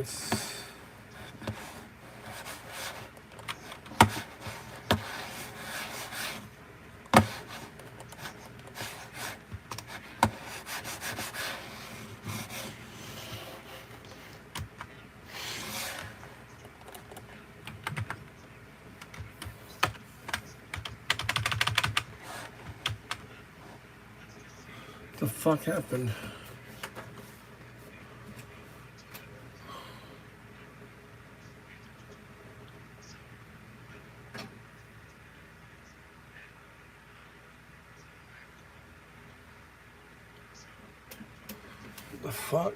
this. The fuck happened? The fuck?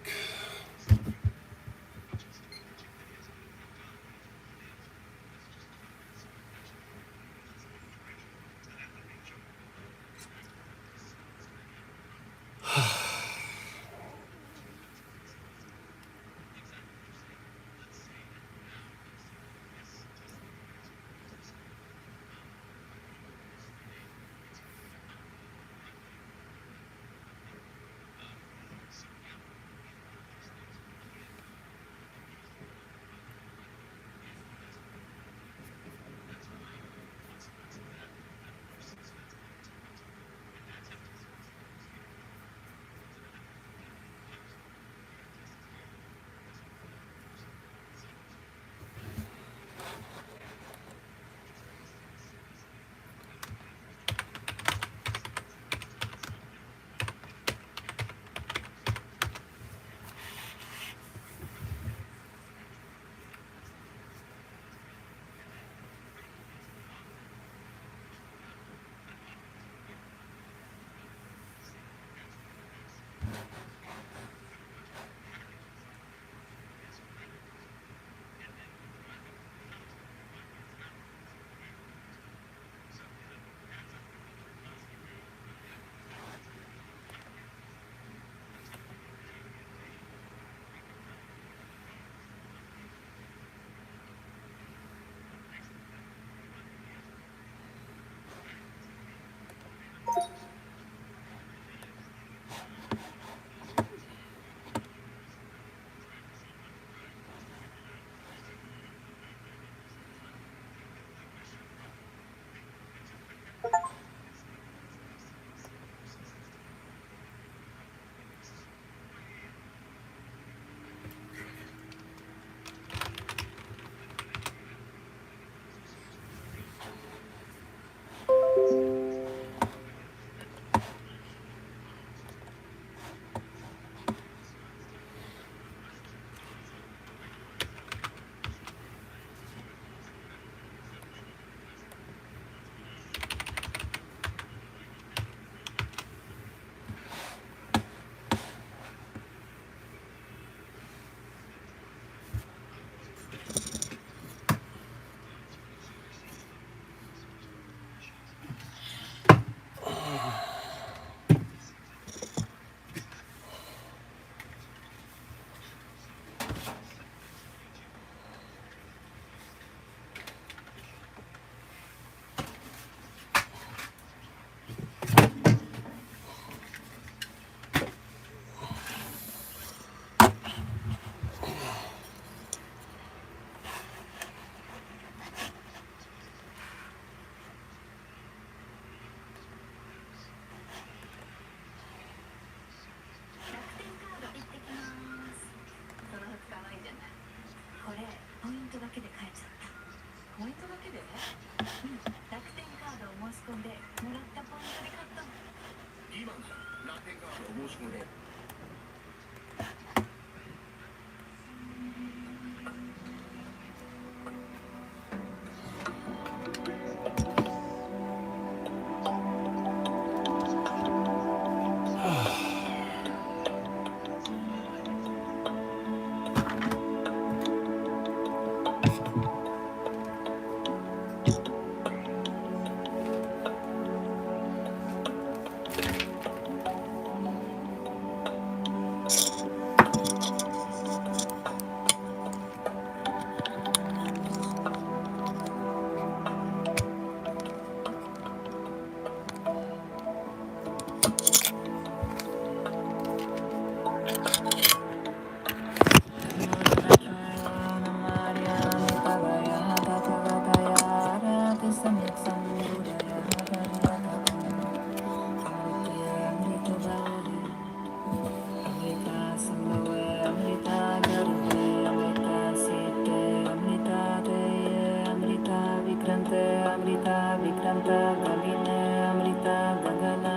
Amrita Vikranta Gavine Amrita Gagana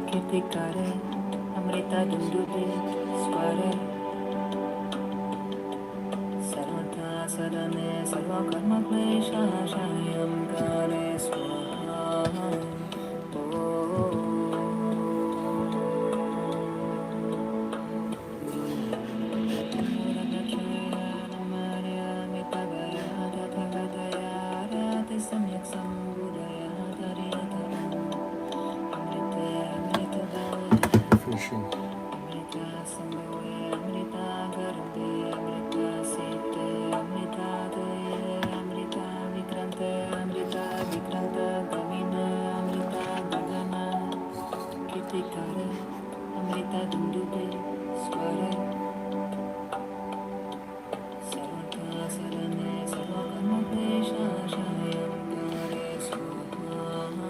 Kirtikare Amrita Dundube Sware Sarvata Sarane Sarva Karma Klesha Shayam Kare Swaha Finishing. Amrita Dundube Sware Sarvata Sarane Sarva Karma Klesha Shayam Kare Swaha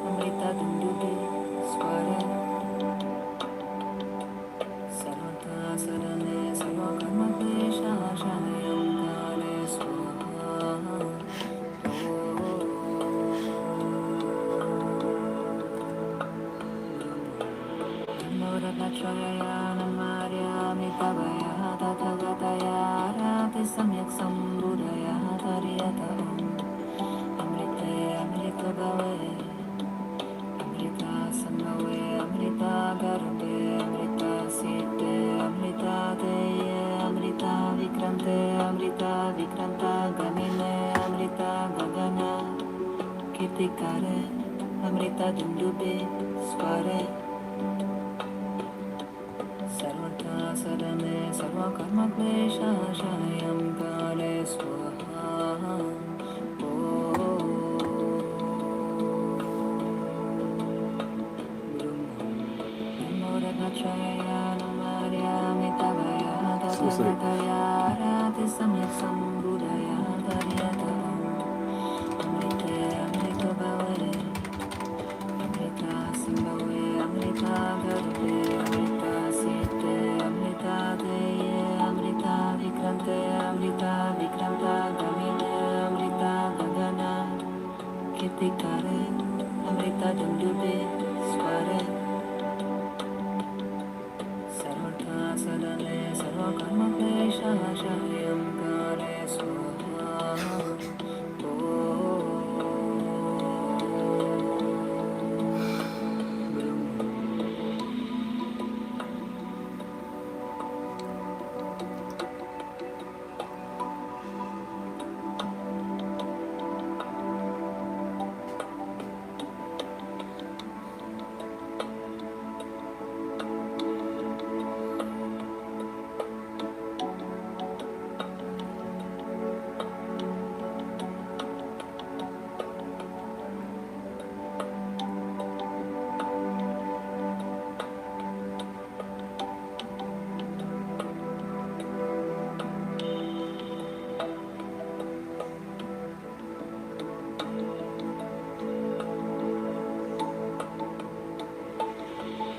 Amrita Dundube Sware Sarvata Sarane Sarva Karma Klesha Shayam Kare Swaha Namorabhachaya Namarya Mitavaya Tathagataya Rati Samyak Sambudaya Tariyata Amrite Amrita Bhave Amrita Sambhave Amrita Garbe Amrita Site Amrita Deye Amrita Vikrante Amrita Vikranta Gamine Amrita Gagana Kirtikare Amrita Dundube Sware Sarvata Sarane Sarva Karma Klesha Shayam Kare Swaha Namorabhachaya Namarya Mitavaya Tathagataya Rati Samyak Sambudaya Tariyata Amrite Amrita Bhave Amrita Sambhave Amrita Garbe Amrita Site Amrita Deye Amrita Vikrante Amrita Vikranta Gamine Amrita Gagana Kirtikare Amrita Dundube Sware Sarvata Sarane Sarva Karma Klesha Shayam Kare Swaha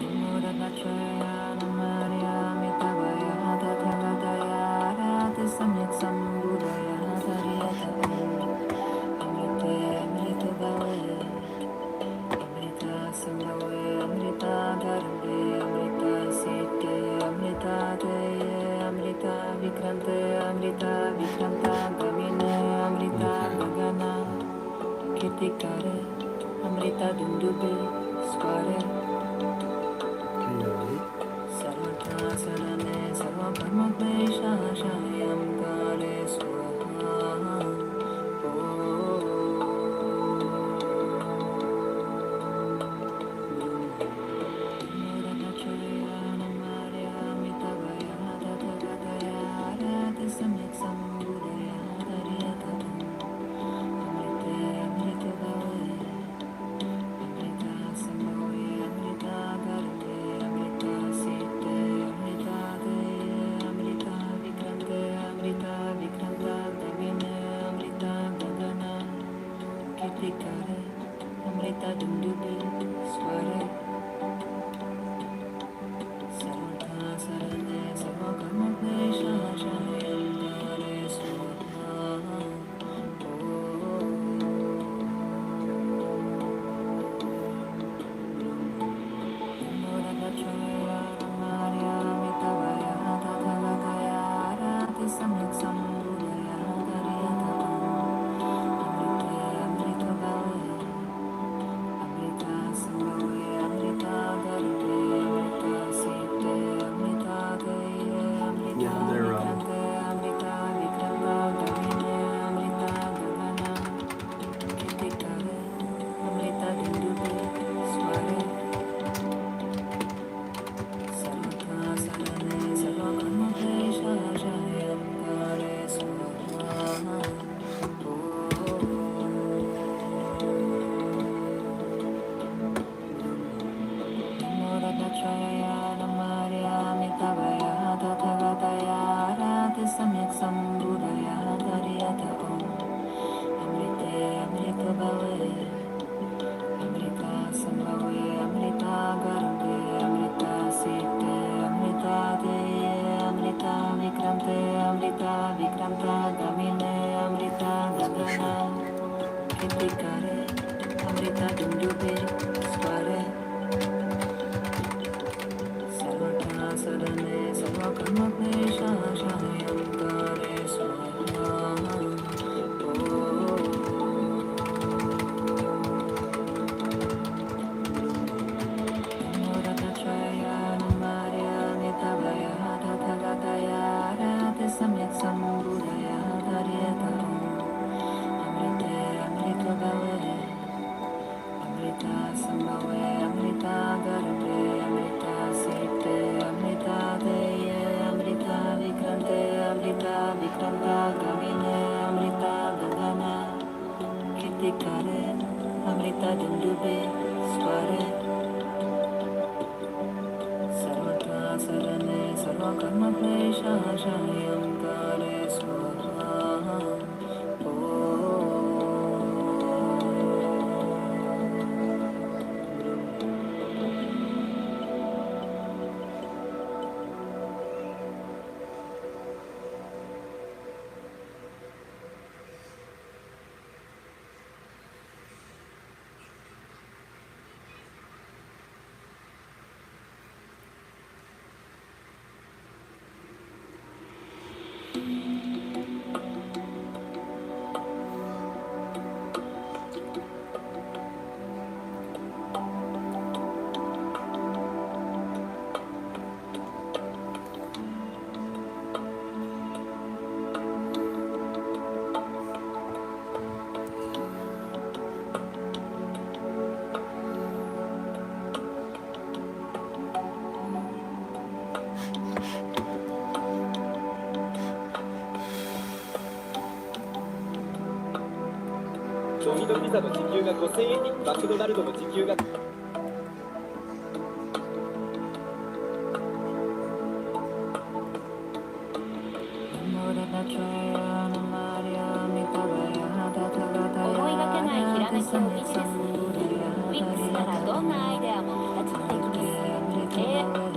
Namorabhachaya Namarya Mitavaya Tathagataya Rati Samyak Sambudaya Tariyata Amrite Amrita Bhave Amrita Sambhave Amrita Garbe Amrita Site Amrita Deye Amrita Vikrante Amrita Vikranta Gamine Amrita Gagana Kirtikare Amrita Dundube Sware Sarvata Sarane Sarva Karma Klesha Shayam Kare Swaha Namorabhachaya Namarya Mitavaya Tathagataya Rati Samyak Sambudaya gamine amrita gagana kitikare amrita dundube sware sarvata sarane sarvakarma klesha shayam kare swaha Samyak Sambuddhaya Dharyata Amrite Amrita Bhave Amrita Sambhave Amrita Garbe Amrita Sete Amrita Deye Amrita Vikrante Amrita Vikranta Gamine Amrita Gagana Kitikare Amrita Dundube Sware Sarvata Sarane Sarvakarma Klesha Shayam Kare Swahaドミノピザの時給が5000円にマクドナルドの時給が思いがけないひらめきをビジネスに。ウィックスならどんなアイデアも形にできます。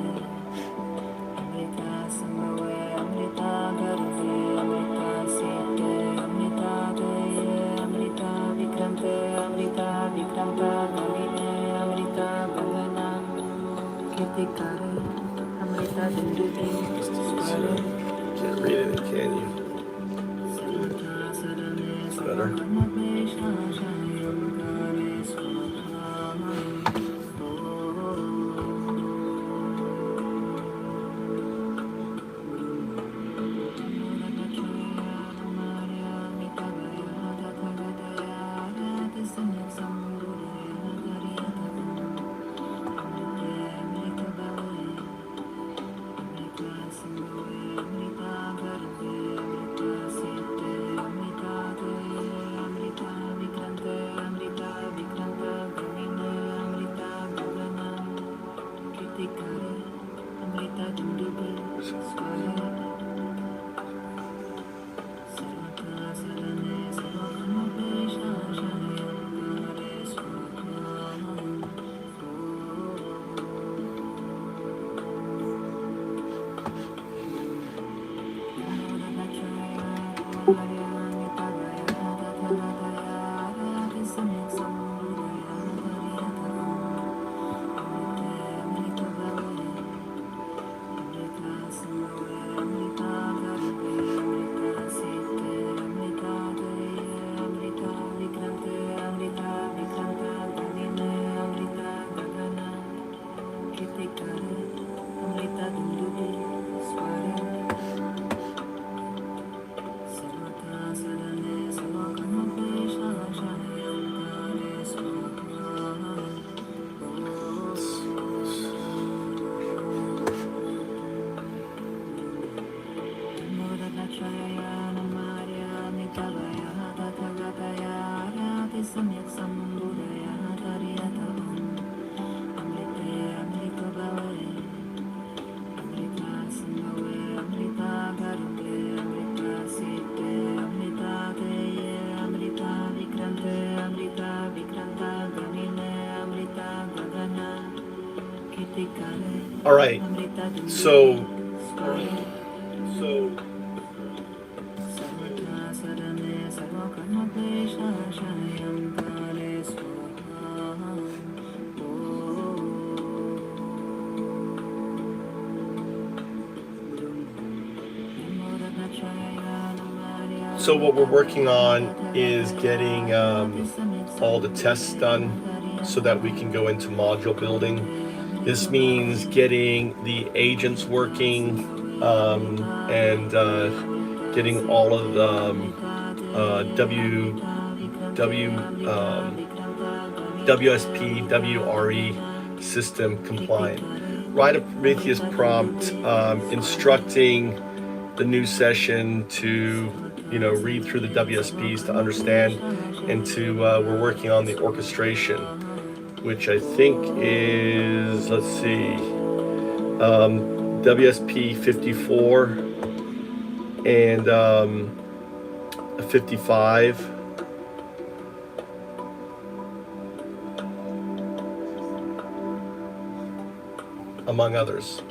Can't read it, can you? It's better. All right. So सर्वकर्मक्लेशाशायं काले स्वाहा So what we're working on is getting all the tests done so that we can go into module building. This means getting the agents working and getting all of the WSP, WRE system compliant. Write a Prometheus prompt instructing the new session to read through the WSPs to understand, and to we're working on the orchestration, which I think is, let's see, WSP 54 and 55, among others.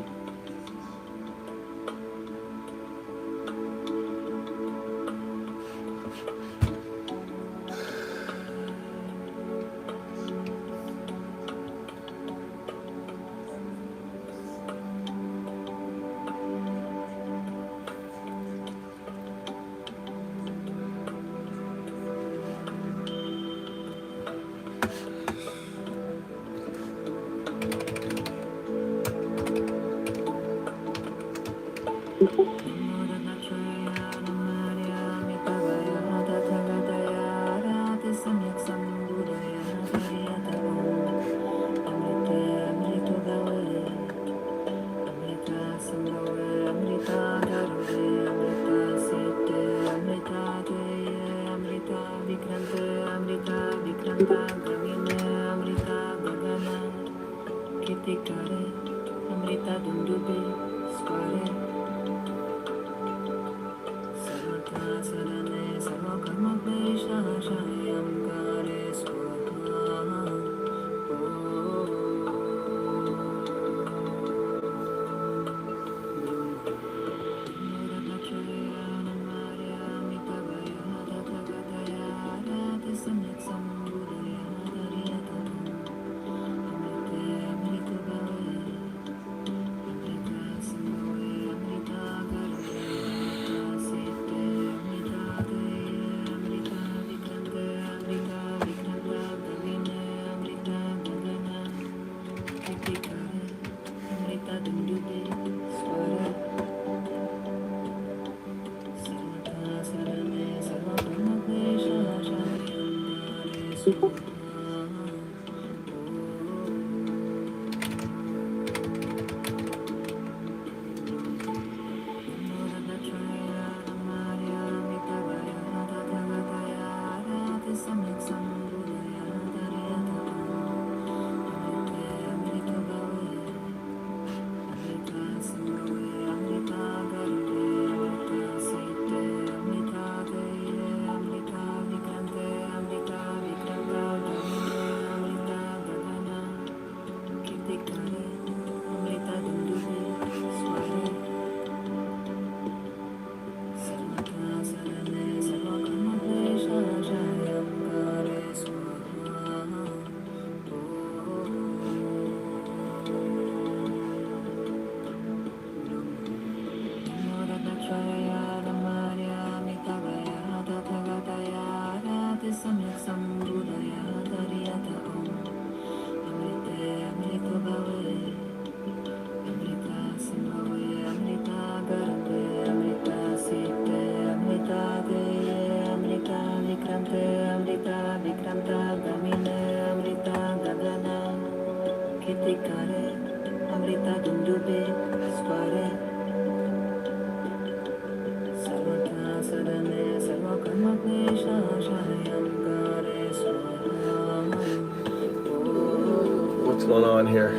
What's going on here?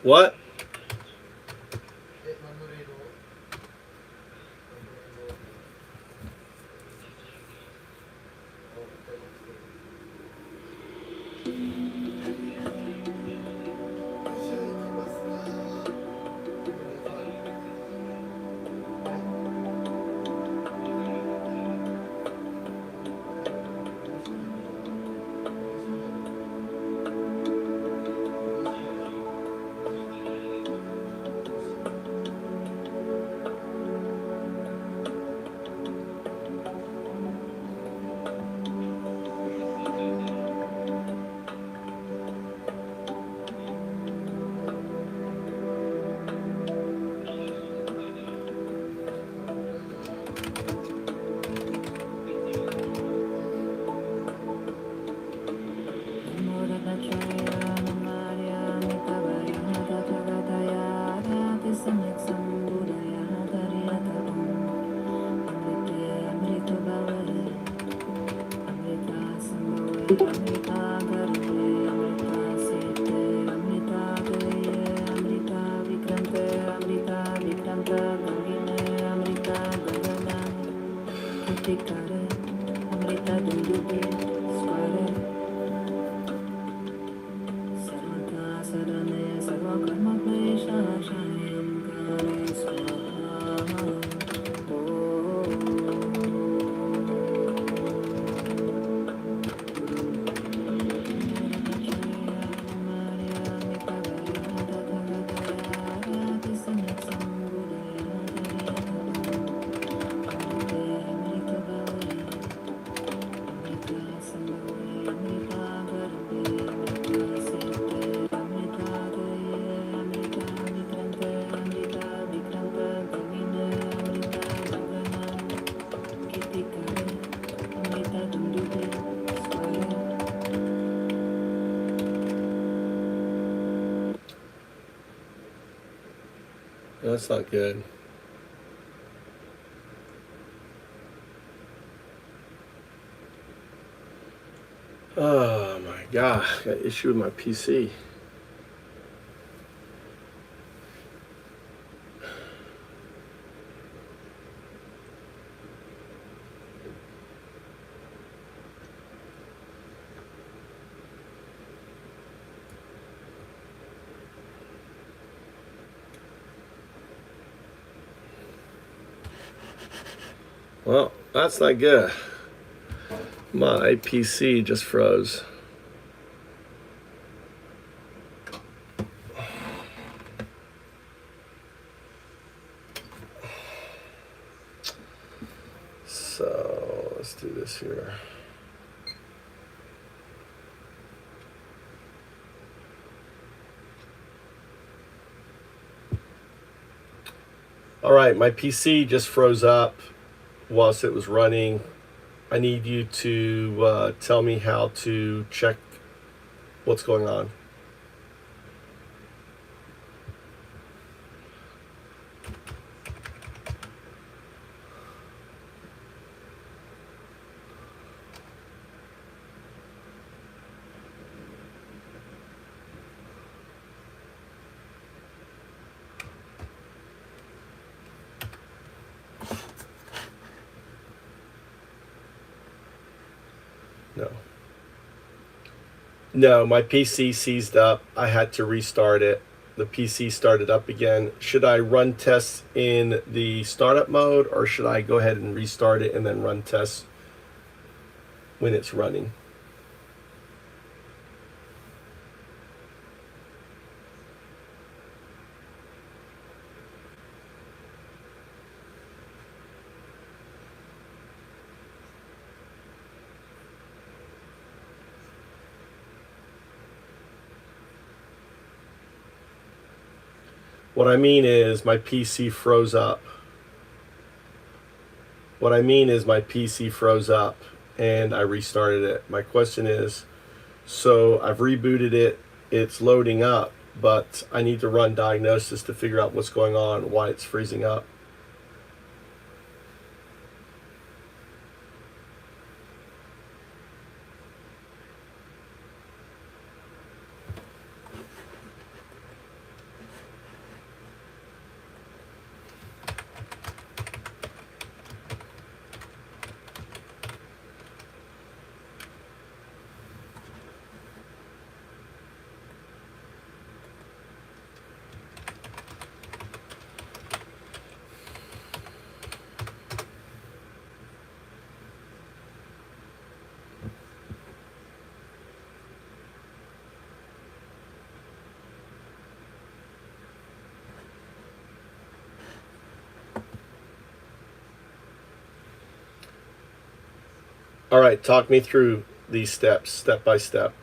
What? That's not good. Oh my God, I got an issue with my PC. Well, that's not good. My PC just froze. So let's do this here. All right, my PC just froze up whilst it was running. I need you to tell me how to check what's going on. No, my PC seized up. I had to restart it. The PC started up again. Should I run tests in the startup mode, or should I go ahead and restart it and then run tests when it's running? What I mean is my PC froze up. What I mean is my PC froze up and I restarted it. My question is, so I've rebooted it, it's loading up, but I need to run diagnosis to figure out what's going on, why it's freezing up. All right, talk me through these steps, step by step.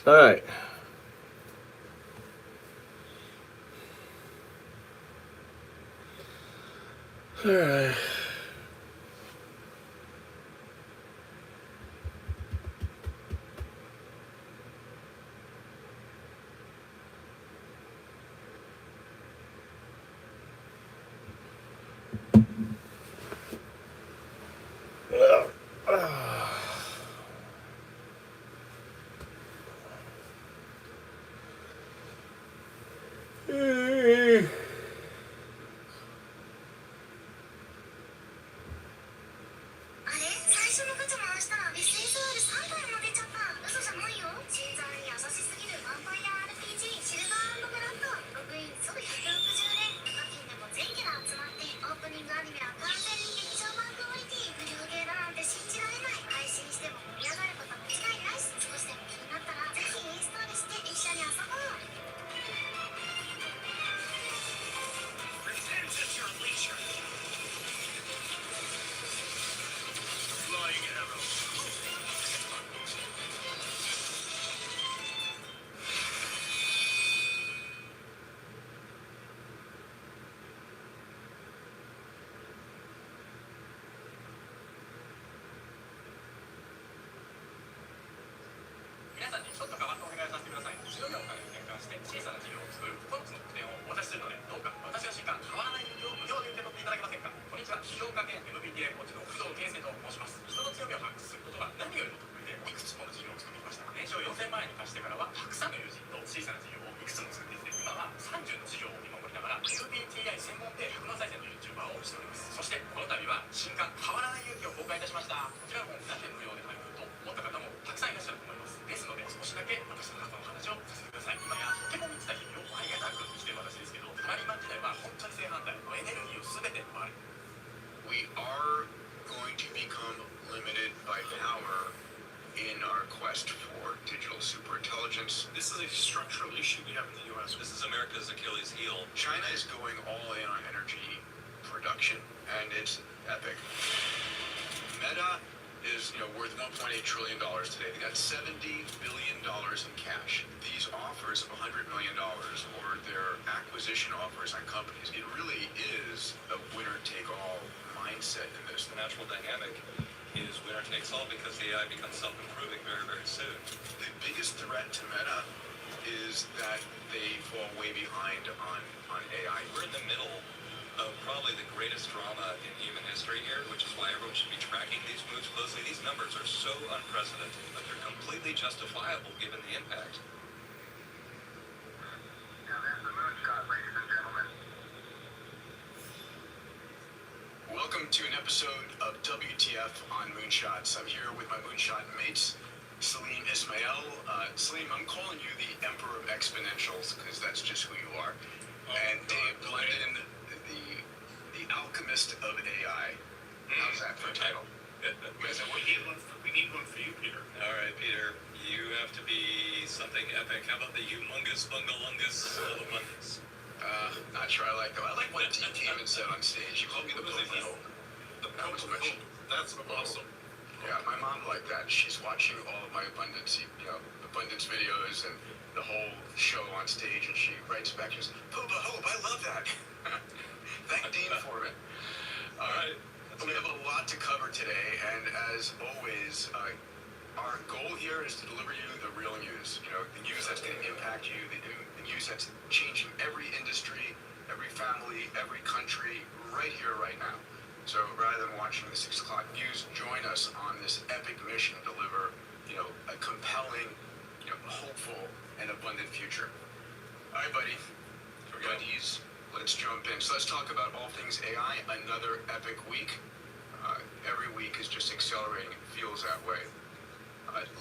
All right. All right. 初の靴回したら SSR3 体も出ちゃった。嘘じゃないよ。心臓に優しすぎるヴァンパイア RPG シルバー&ブラッド。ログインすぐ160連。中金でも全キャラ集まってオープニングアニメは完全に劇場版クオリティ。無料ゲーだなんて信じられない。配信しても盛り上がること間違いないし、少しでも気になったらぜひインストールして一緒に遊ぼう。Pretend at your leisure. Flying arrow. 皆さんにちょっと変わったお願いさせてください。白いお金に転換して小さな事業を作る9つの特典をお渡しするので、どうか私の瞬間変わらない人形を無料で受け取っていただけませんか。こんにちは、起業家兼 MBTA コーチの工藤圭介と申します。人の強みを発掘することは何よりも得意で、いくつもの事業を作ってきました。年商4000万円に達してからはたくさんの友人と小さな事業をいくつも作ってきて、今は30の事業を見守りながら MBTA 専門で100万再生の YouTuber をしております。そしてこの度は新刊変わらない勇気を公開いたしました。こちらの本なぜ無料で買えると思った方もたくさんいらっしゃると思います。ですので少しだけ私の過去の話をさせてください。今やとても満ちた日々をありがたく生きている私ですけど、サラリーマン時代は本当に正反対のエネルギーを全て奪われる。 We are going to become limited by power in our quest for digital superintelligence. This is a structural issue we have in the U.S. This is America's Achilles heel. China is going all in on energy production, and it's epic. Meta is worth $1.8 trillion today. They got $70 billion in cash. These offers of $100 million or their acquisition offers on companies, it really is a winner-take-all mindset in this. The natural dynamic is winner takes all because AI becomes self-improving very, very soon. The biggest threat to Meta is that they fall way behind on AI. We're in the middle of probably the greatest drama in human history here, which is why everyone should be tracking these moves closely. These numbers are so unprecedented, but they're completely justifiable given the impact. Now there's the moonshot, ladies and gentlemen. Welcome to an episode of WTF on Moonshots. I'm here with my moonshot mates, Salim Ismail. Salim, I'm calling you the Emperor of Exponentials because that's just who you are. And Dave Glendon, the alchemist of AI. How's that for a title? We need one for you, Peter. All right, Peter. You have to be something epic. How about the humongous bungalungus of abundance? Not sure I like that. I like what T. Taman said on stage. He called me the Pope of Hope. The Pope of Hope. That's awesome. Yeah, my mom liked that. She's watching all of my abundance videos and the whole show on stage, and she writes back, she goes, Pope of Hope, I love that. Thank Dean for it. All right. We have a lot to cover today, and as always, our goal here is to deliver you the real news. The news that's going to impact you, the news that's changing every industry, every family, every country, right here, right now. So rather than watching the 6 o'clock news, join us on this epic mission to deliver, a compelling, hopeful, and abundant future. All right, buddies, let's jump in. So let's talk about all things AI. Another epic week. Every week is just accelerating. It feels that way.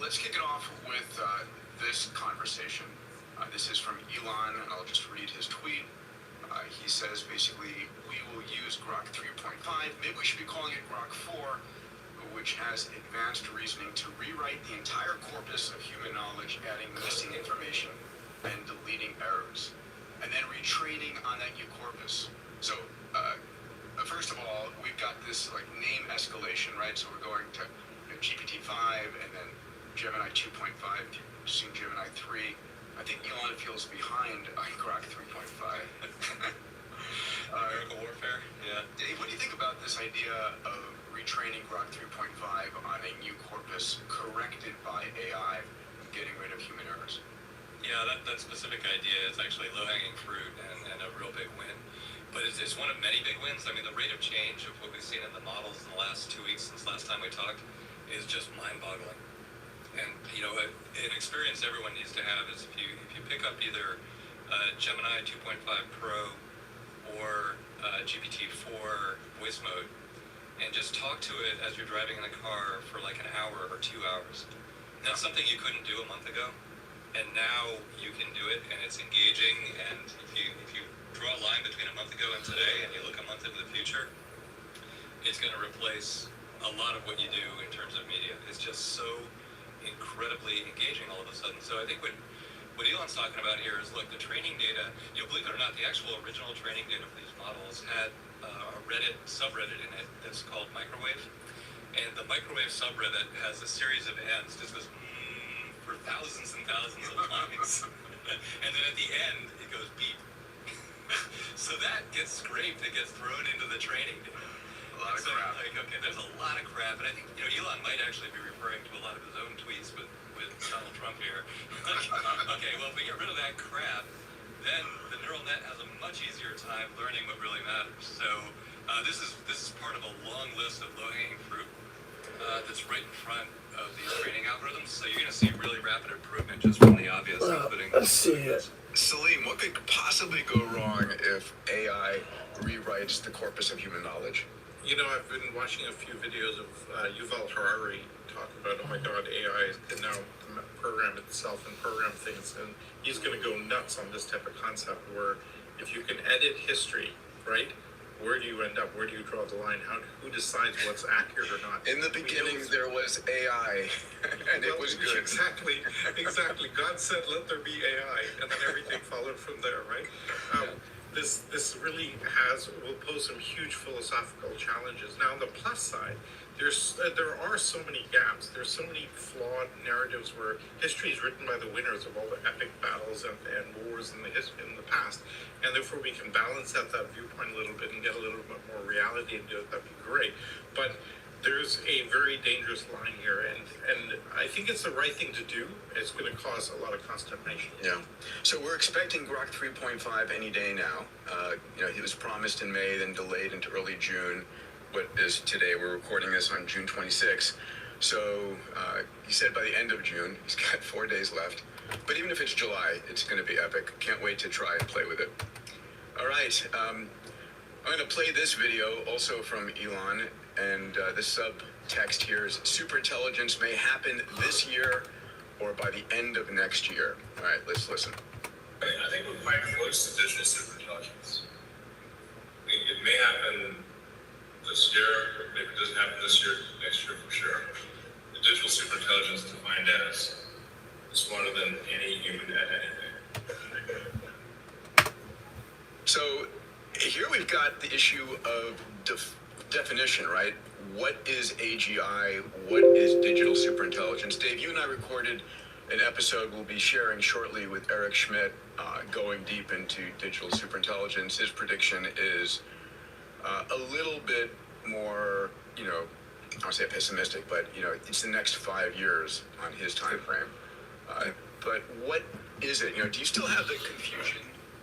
Let's kick it off with this conversation. This is from Elon, and I'll just read his tweet. He says, basically, we will use Grok 3.5. Maybe we should be calling it Grok 4, which has advanced reasoning to rewrite the entire corpus of human knowledge, adding missing information and deleting errors, and then retraining on that new corpus. So, first of all, we've got this name escalation, right? So we're going to GPT-5 and then Gemini 2.5, soon Gemini 3. I think Elon feels behind on Grok 3.5. Miracle warfare? Yeah. Dave, what do you think about this idea of retraining Grok 3.5 on a new corpus corrected by AI, getting rid of human errors? Yeah, that specific idea is actually low-hanging fruit and a real big win. But it's one of many big wins. I mean, the rate of change of what we've seen in the models in the last 2 weeks since last time we talked is just mind-boggling. And an experience everyone needs to have is if you pick up either Gemini 2.5 Pro or GPT-4 voice mode, and just just talk to it as you're driving in the car for like an hour or 2 hours. That's something you couldn't do a month ago, and now you can do it, and it's engaging. And if you draw a line between a month ago and today, and you look a month into the future, it's going to replace a lot of what you do in terms of media. It's just so incredibly engaging all of a sudden. So I think what Elon's talking about here is, look, the training data, believe it or not, the actual original training data for these models had a Reddit subreddit in it that's called Microwave. And the Microwave subreddit has a series of ends, just goes for thousands and thousands of lines. And then at the end, it goes beep. So that gets scraped, it gets thrown into the training data. A lot of crap. Like, okay, there's a lot of crap, and I think Elon might actually be referring to a lot of his own tweets with Donald Trump here. Okay, well, if we get rid of that crap, then the neural net has a much easier time learning what really matters. So this is part of a long list of low-hanging fruit that's right in front of these training algorithms. So you're going to see really rapid improvement just from the obvious, including. Let's see it. Salim, what could possibly go wrong if AI rewrites the corpus of human knowledge? I've been watching a few videos of Yuval Harari talk about, oh my God, AI can now program itself and program things, and he's going to go nuts on this type of concept where if you can edit history, right? Where do you end up? Where do you draw the line? Who decides what's accurate or not? In the beginning, there was AI, and it was good. Exactly. God said, let there be AI, and then everything followed from there, right? This really will pose some huge philosophical challenges. Now, on the plus side, there are so many gaps. There's so many flawed narratives where history is written by the winners of all the epic battles and wars in the past, and therefore we can balance out that viewpoint a little bit and get a little bit more reality into it. That'd be great. But there's a very dangerous line here, and I think it's the right thing to do. It's going to cause a lot of consternation. Yeah. So we're expecting Grok 3.5 any day now. He was promised in May, then delayed into early June. What is today? We're recording this on June 26th. So he said by the end of June. He's got 4 days left. But even if it's July, it's going to be epic. Can't wait to try and play with it. All right. I'm going to play this video also from Elon. And the subtext here is superintelligence may happen this year or by the end of next year. All right, let's listen. I think we're quite close to digital superintelligence. It may happen this year, maybe it doesn't happen this year, next year for sure. The digital superintelligence defined as smarter than any human at anything. So here we've got the issue of definition, right? What is AGI? What is digital superintelligence? Dave, you and I recorded an episode we'll be sharing shortly with Eric Schmidt, going deep into digital superintelligence. His prediction is a little bit more, I would say pessimistic, but it's the next 5 years on his time frame. But what is it? Do you still have the confusion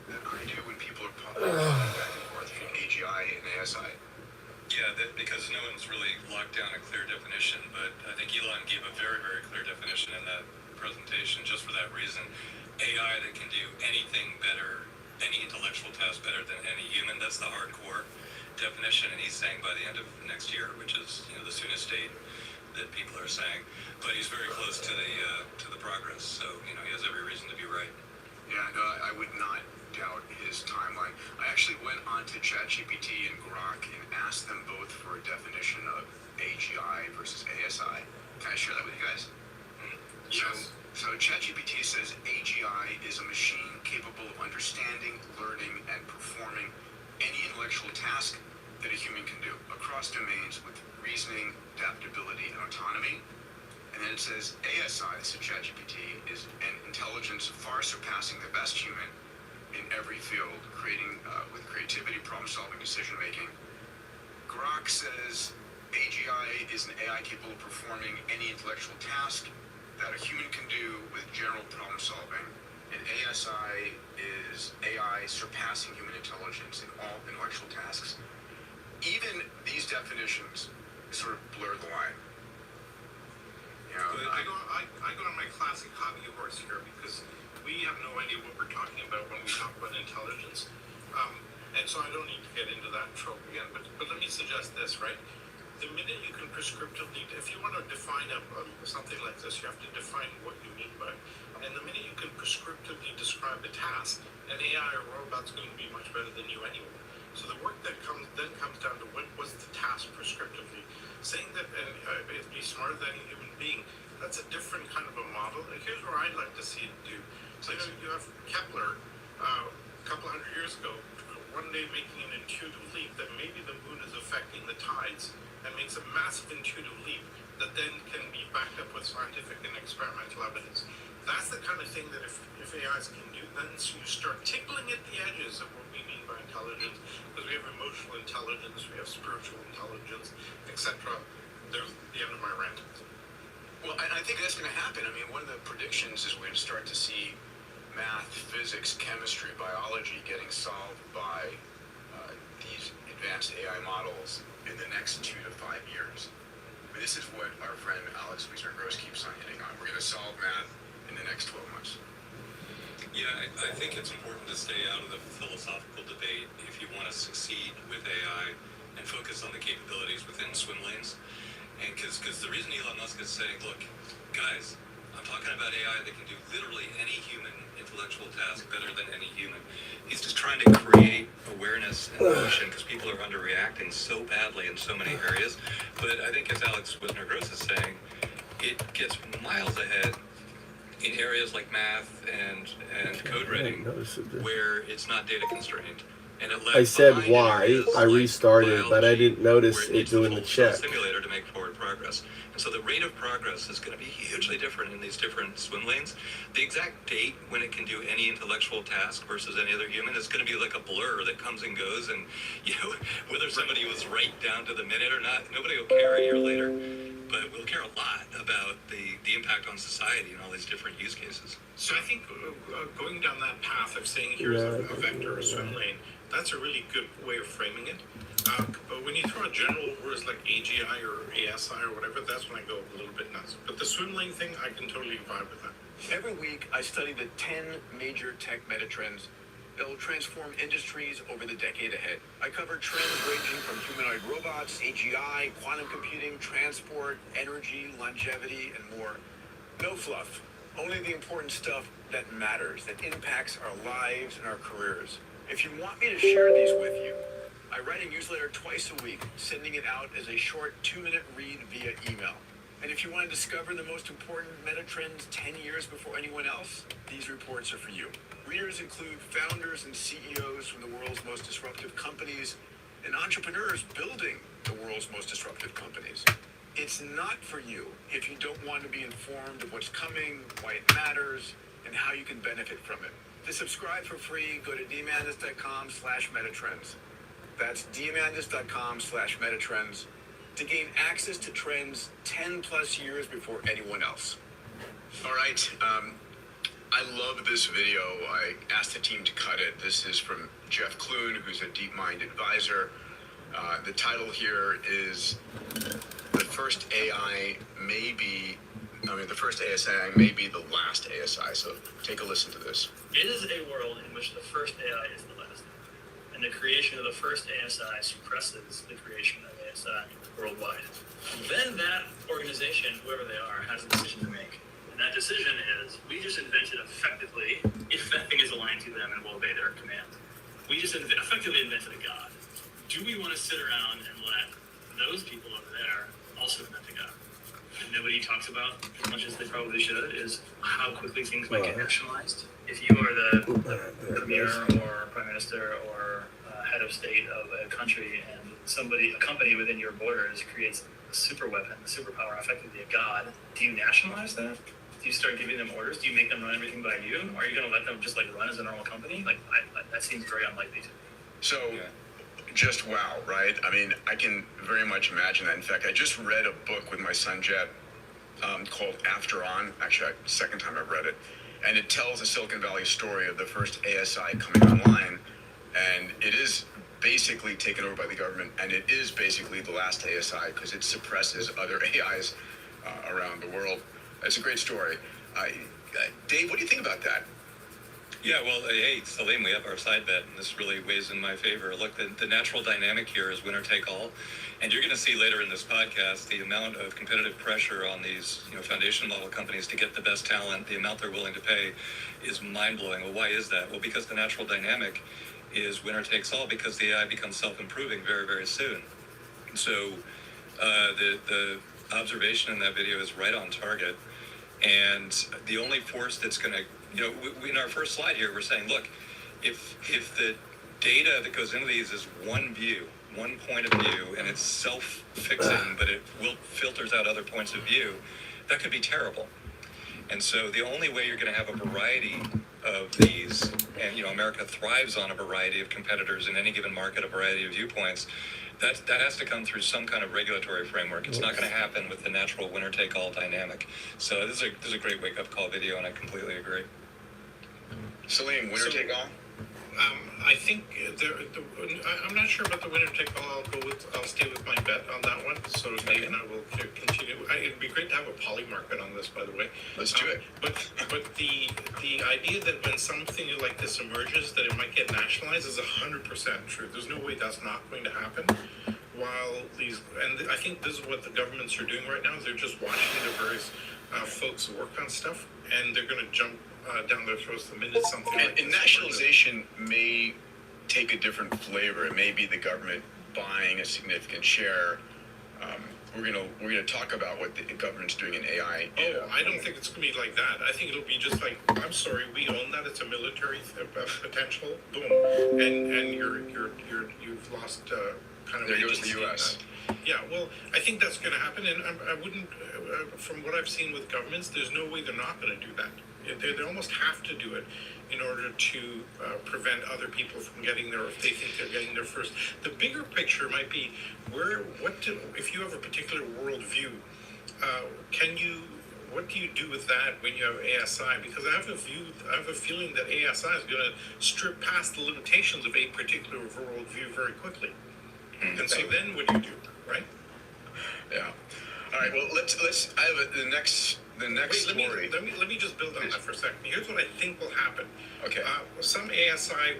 that I do when people are popping back and forth between AGI and ASI? Yeah, because no one's really locked down a clear definition, but I think Elon gave a very, very clear definition in that presentation just for that reason. AI that can do anything better, any intellectual task better than any human, that's the hardcore definition, and he's saying by the end of next year, which is the soonest date that people are saying, but he's very close to the progress, so he has every reason to be right. Yeah, no, I would not doubt his timeline. I actually went onto ChatGPT and Grok and asked them both for a definition of AGI versus ASI. Can I share that with you guys? Yes. So ChatGPT says AGI is a machine capable of understanding, learning, and performing any intellectual task that a human can do across domains with reasoning, adaptability, and autonomy. And then it says ASI, so ChatGPT, is an intelligence far surpassing the best human in every field, creating with creativity, problem-solving, decision-making. Grok says AGI is an AI capable of performing any intellectual task that a human can do with general problem-solving. And ASI is AI surpassing human intelligence in all intellectual tasks. Even these definitions sort of blur the line. I go on my classic hobby horse here because we have no idea what we're talking about when we talk about intelligence. And so I don't need to get into that trope again, but let me suggest this, right? the minute you can prescriptively, if you want to define something like this, you have to define what you mean by it. And the minute you can prescriptively describe a task, an AI or robot's going to be much better than you anyway. So the work that comes down to what was the task prescriptively. Saying that it'd be smarter than a human being, that's a different kind of a model. And here's where I'd like to see it do. So you have Kepler, a couple hundred years ago, one day making an intuitive leap that maybe the moon is affecting the tides, and makes a massive intuitive leap that then can be backed up with scientific and experimental evidence. That's the kind of thing that if AIs can do, then you start tickling at the edges of what we mean by intelligence, because we have emotional intelligence, we have spiritual intelligence, etc. There's the end of my rant. Well, I think that's going to happen. I mean, one of the predictions is we're going to start to see math, physics, chemistry, biology getting solved by these advanced AI models in the next 2 to 5 years. I mean, this is what our friend Alex Wiesner-Gross keeps on hitting on. We're going to solve math in the next 12 months. Yeah, I think it's important to stay out of the philosophical debate if you want to succeed with AI and focus on the capabilities within swim lanes. And because the reason Elon Musk is saying, look, guys, I'm talking about AI that can do literally any human intellectual task better than any human. He's just trying to create awareness and emotion because people are underreacting so badly in so many areas. But I think as Alex Wiesner-Gross is saying, it gets miles ahead in areas like math and code writing where it's not data constrained. And it I said behind why, areas I like restarted, but I biology, didn't notice where it needs doing full the check. simulator to make forward progress. And so the rate of progress is going to be hugely different in these different swim lanes. The exact date when it can do any intellectual task versus any other human is going to be like a blur that comes and goes, and whether somebody was right down to the minute or not, nobody will care a year later. But we'll care a lot about the impact on society and all these different use cases. So I think going down that path of saying here's a vector or swim lane, that's a really good way of framing it. But when you throw out general words like AGI or ASI or whatever, that's when I go a little bit nuts. But the swim lane thing, I can totally vibe with that. Every week, I study the 10 major tech metatrends that will transform industries over the decade ahead. I cover trends ranging from humanoid robots, AGI, quantum computing, transport, energy, longevity, and more. No fluff, only the important stuff that matters, that impacts our lives and our careers. If you want me to share these with you, I write a newsletter twice a week, sending it out as a short 2-minute read via email. And if you want to discover the most important meta trends 10 years before anyone else, these reports are for you. Readers include founders and CEOs from the world's most disruptive companies and entrepreneurs building the world's most disruptive companies. It's not for you if you don't want to be informed of what's coming, why it matters, and how you can benefit from it. To subscribe for free, go to dmandis.com/metatrends. That's dmandis.com/metatrends to gain access to trends 10 plus years before anyone else. All right. I love this video. I asked the team to cut it. This is from Jeff Clune, who's a DeepMind advisor. The title here is the first ASI may be the last ASI. So take a listen to this. It is a world in which the first AI is the last. And the creation of the first ASI suppresses the creation of ASI worldwide. Then that organization, whoever they are, has a decision to make. And that decision is, we just invented effectively, if that thing is aligned to them and will obey their command, we just effectively invented a god. Do we want to sit around and let those people over there also invent a god? And nobody talks about, as much as they probably should, is how quickly things might get nationalized. If you are the premier or prime minister or head of state of a country, and a company within your borders creates a super weapon, a superpower, effectively a god, do you nationalize that? Do you start giving them orders? Do you make them run everything by you? Or are you going to let them just run as a normal company? That seems very unlikely to me. So, just wow, right? I mean, I can very much imagine that. In fact, I just read a book with my son Jet called After On. Actually, second time I've read it. And it tells the Silicon Valley story of the first ASI coming online. And it is basically taken over by the government. And it is basically the last ASI because it suppresses other AIs around the world. It's a great story. Dave, what do you think about that? Yeah, well, hey, Salim, we have our side bet, and this really weighs in my favor. Look, the natural dynamic here is winner take all, and you're going to see later in this podcast the amount of competitive pressure on these, foundation model companies to get the best talent. The amount they're willing to pay is mind blowing. Well, why is that? Well, because the natural dynamic is winner takes all, because the AI becomes self-improving very, very soon. So the observation in that video is right on target. And the only force that's going to, in our first slide here, we're saying, look, if the data that goes into these is one view, one point of view, and it's self-fixing, but it filters out other points of view, that could be terrible. And so the only way you're going to have a variety of these, and America thrives on a variety of competitors in any given market, a variety of viewpoints, that has to come through some kind of regulatory framework. It's not going to happen with the natural winner-take-all dynamic. So this is a great wake-up call video, and I completely agree. Salim, winner take all? I think I'm not sure about the winner take all. I'll stay with my bet on that one. So Dave and I will continue. It'd be great to have a poly market on this, by the way. Let's do it. But the idea that when something like this emerges, that it might get nationalized is 100% true. There's no way that's not going to happen. And I think this is what the governments are doing right now. They're just watching the various folks work on stuff, and they're going to jump down their throats the minute something like this. And nationalization may take a different flavor. It may be the government buying a significant share. We're gonna talk about what the government's doing in AI. I don't think it's gonna be like that. I think it'll be just like, I'm sorry, we own that. It's a military potential. Boom, and you've lost kind of. There goes the U.S. Yeah, well, I think that's going to happen, and I wouldn't. From what I've seen with governments, there's no way they're not going to do that. They almost have to do it in order to prevent other people from getting there if they think they're getting there first. The bigger picture might be if you have a particular worldview, what do you do with that when you have ASI? Because I have a feeling that ASI is going to strip past the limitations of a particular worldview very quickly. And so then what do you do, right? Yeah. All right. Well, let's. I have the next story. Let me just build on that for a second. Here's what I think will happen. Okay. Some ASI,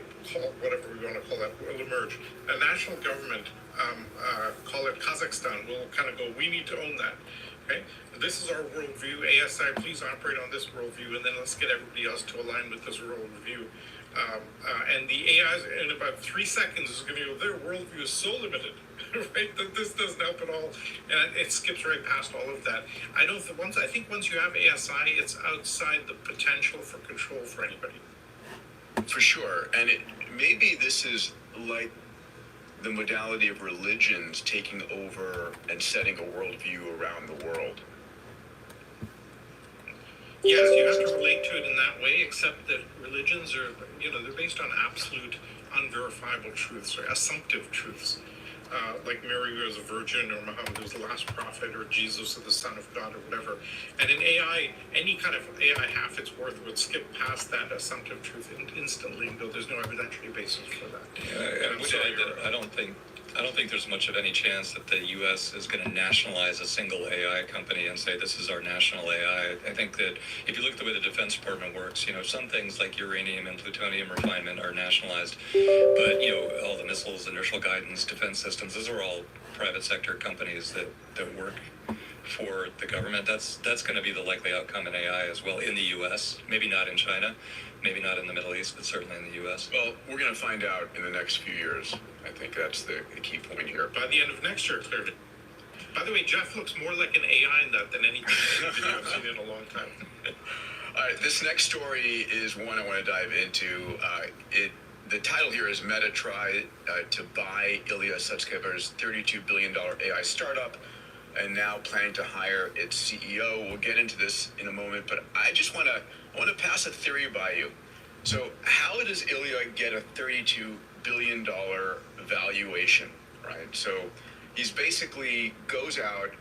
whatever we want to call that, will emerge. A national government, call it Kazakhstan, will kind of go, we need to own that. Okay. This is our worldview. ASI, please operate on this worldview, and then let's get everybody else to align with this worldview. And the AI in about 3 seconds is going to go, their worldview is so limited, right, that this doesn't help at all, and it skips right past all of that. I think once you have ASI, it's outside the potential for control for anybody. For sure, and maybe this is like the modality of religions taking over and setting a worldview around the world. Yes, you have to relate to it in that way, except that religions are, they're based on absolute, unverifiable truths, or assumptive truths. Like Mary was a virgin, or Muhammad was the last prophet, or Jesus is the son of God, or whatever. And in AI, any kind of AI half its worth would skip past that assumptive truth instantly and go, there's no evidentiary basis for that. I don't think there's much of any chance that the U.S. is going to nationalize a single AI company and say this is our national AI. I think that if you look at the way the Defense Department works, some things like uranium and plutonium refinement are nationalized, but all the missiles, inertial guidance, defense systems, those are all private sector companies that work for the government. That's going to be the likely outcome in AI as well in the U.S. Maybe not in China, maybe not in the Middle East, but certainly in the U.S. Well, we're going to find out in the next few years. I think that's the key point here. By the end of next year, clearly. By the way, Jeff looks more like an AI in that than anything video I've seen in a long time. All right, this next story is one I want to dive into. The title here is Meta try to buy Ilya Sutskever's $32 billion AI startup, and now planning to hire its CEO. We'll get into this in a moment, but I want to pass a theory by you. So how does Ilya get a $32 billion valuation, right? So he's basically goes out,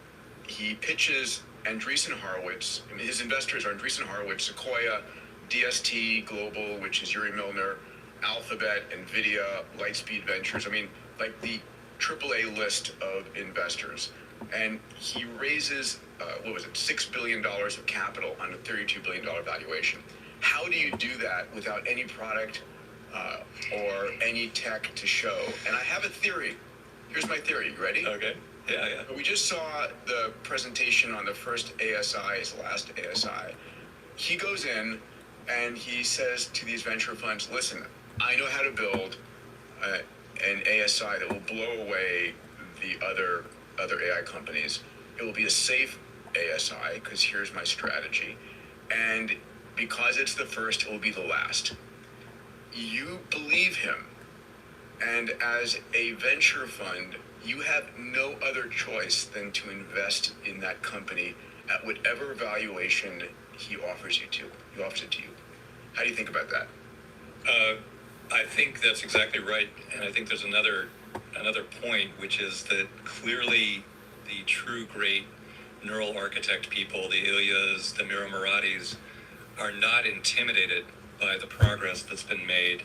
he pitches Andreessen Horowitz, and his investors are Andreessen Horowitz, Sequoia, DST Global, which is Yuri Milner, Alphabet, NVIDIA, Lightspeed Ventures. I mean, like the AAA list of investors. And he raises, $6 billion of capital on a $32 billion valuation. How do you do that without any product or any tech to show? And I have a theory. Here's my theory. You ready? Okay. Yeah. We just saw the presentation on the first ASI, his last ASI. He goes in and he says to these venture funds, listen, I know how to build an ASI that will blow away the other AI companies. It will be a safe ASI because here's my strategy. And because it's the first, it will be the last. You believe him. And as a venture fund, you have no other choice than to invest in that company at whatever valuation he offers it to you. How do you think about that? I think that's exactly right, and I think there's another point, which is that clearly the true great neural architect people, the Ilyas, the Mira Muratis, are not intimidated by the progress that's been made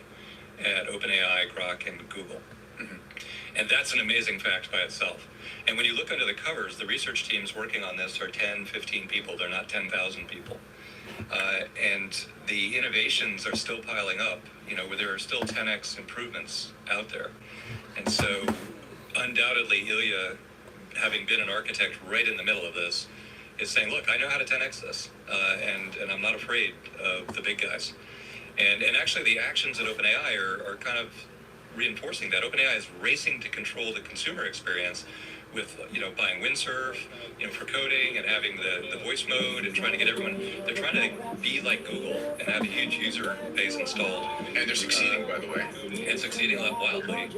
at OpenAI, Grok, and Google. Mm-hmm. And that's an amazing fact by itself. And when you look under the covers, the research teams working on this are 10, 15 people. They're not 10,000 people. And the innovations are still piling up, where there are still 10x improvements out there. And so undoubtedly, Ilya, having been an architect right in the middle of this, is saying, look, I know how to 10x this, and I'm not afraid of the big guys. And actually the actions at OpenAI are kind of reinforcing that. OpenAI is racing to control the consumer experience with, buying Windsurf, for coding and having the voice mode and trying to get everyone, they're trying to be like Google and have a huge user base installed. And they're succeeding, by the way. And succeeding wildly.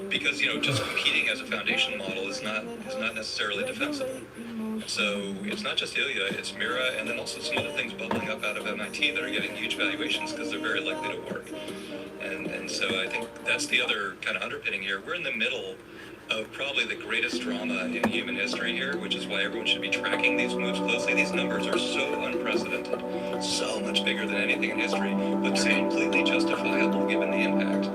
Because, just competing as a foundation model is not necessarily defensible. So it's not just Ilya, it's Mira, and then also some other things bubbling up out of MIT that are getting huge valuations because they're very likely to work. And so I think that's the other kind of underpinning here. We're in the middle of probably the greatest drama in human history here, which is why everyone should be tracking these moves closely. These numbers are so unprecedented, so much bigger than anything in history, but they're completely justifiable given the impact.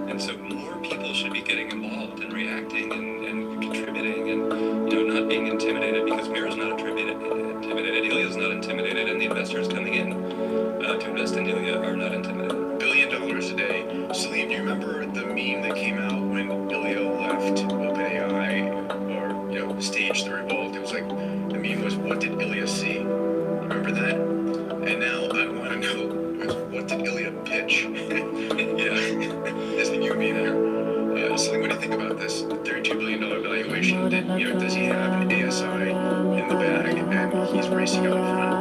And so more people should be getting involved and reacting and contributing and not being intimidated, because Mira's not intimidated, Ilya's not intimidated, and the investors coming in to invest in Ilya are not intimidated. $1 billion a day. Salim, do you remember the meme that came out when Ilya left OpenAI, or staged the revolt? It was like, the meme was, what did Ilya see? Remember that? And now I want to know, what did Ilya pitch? There's the new meme here. Salim, what do you think about this $32 billion valuation? Does he have an ASI in the bag and he's racing out in front?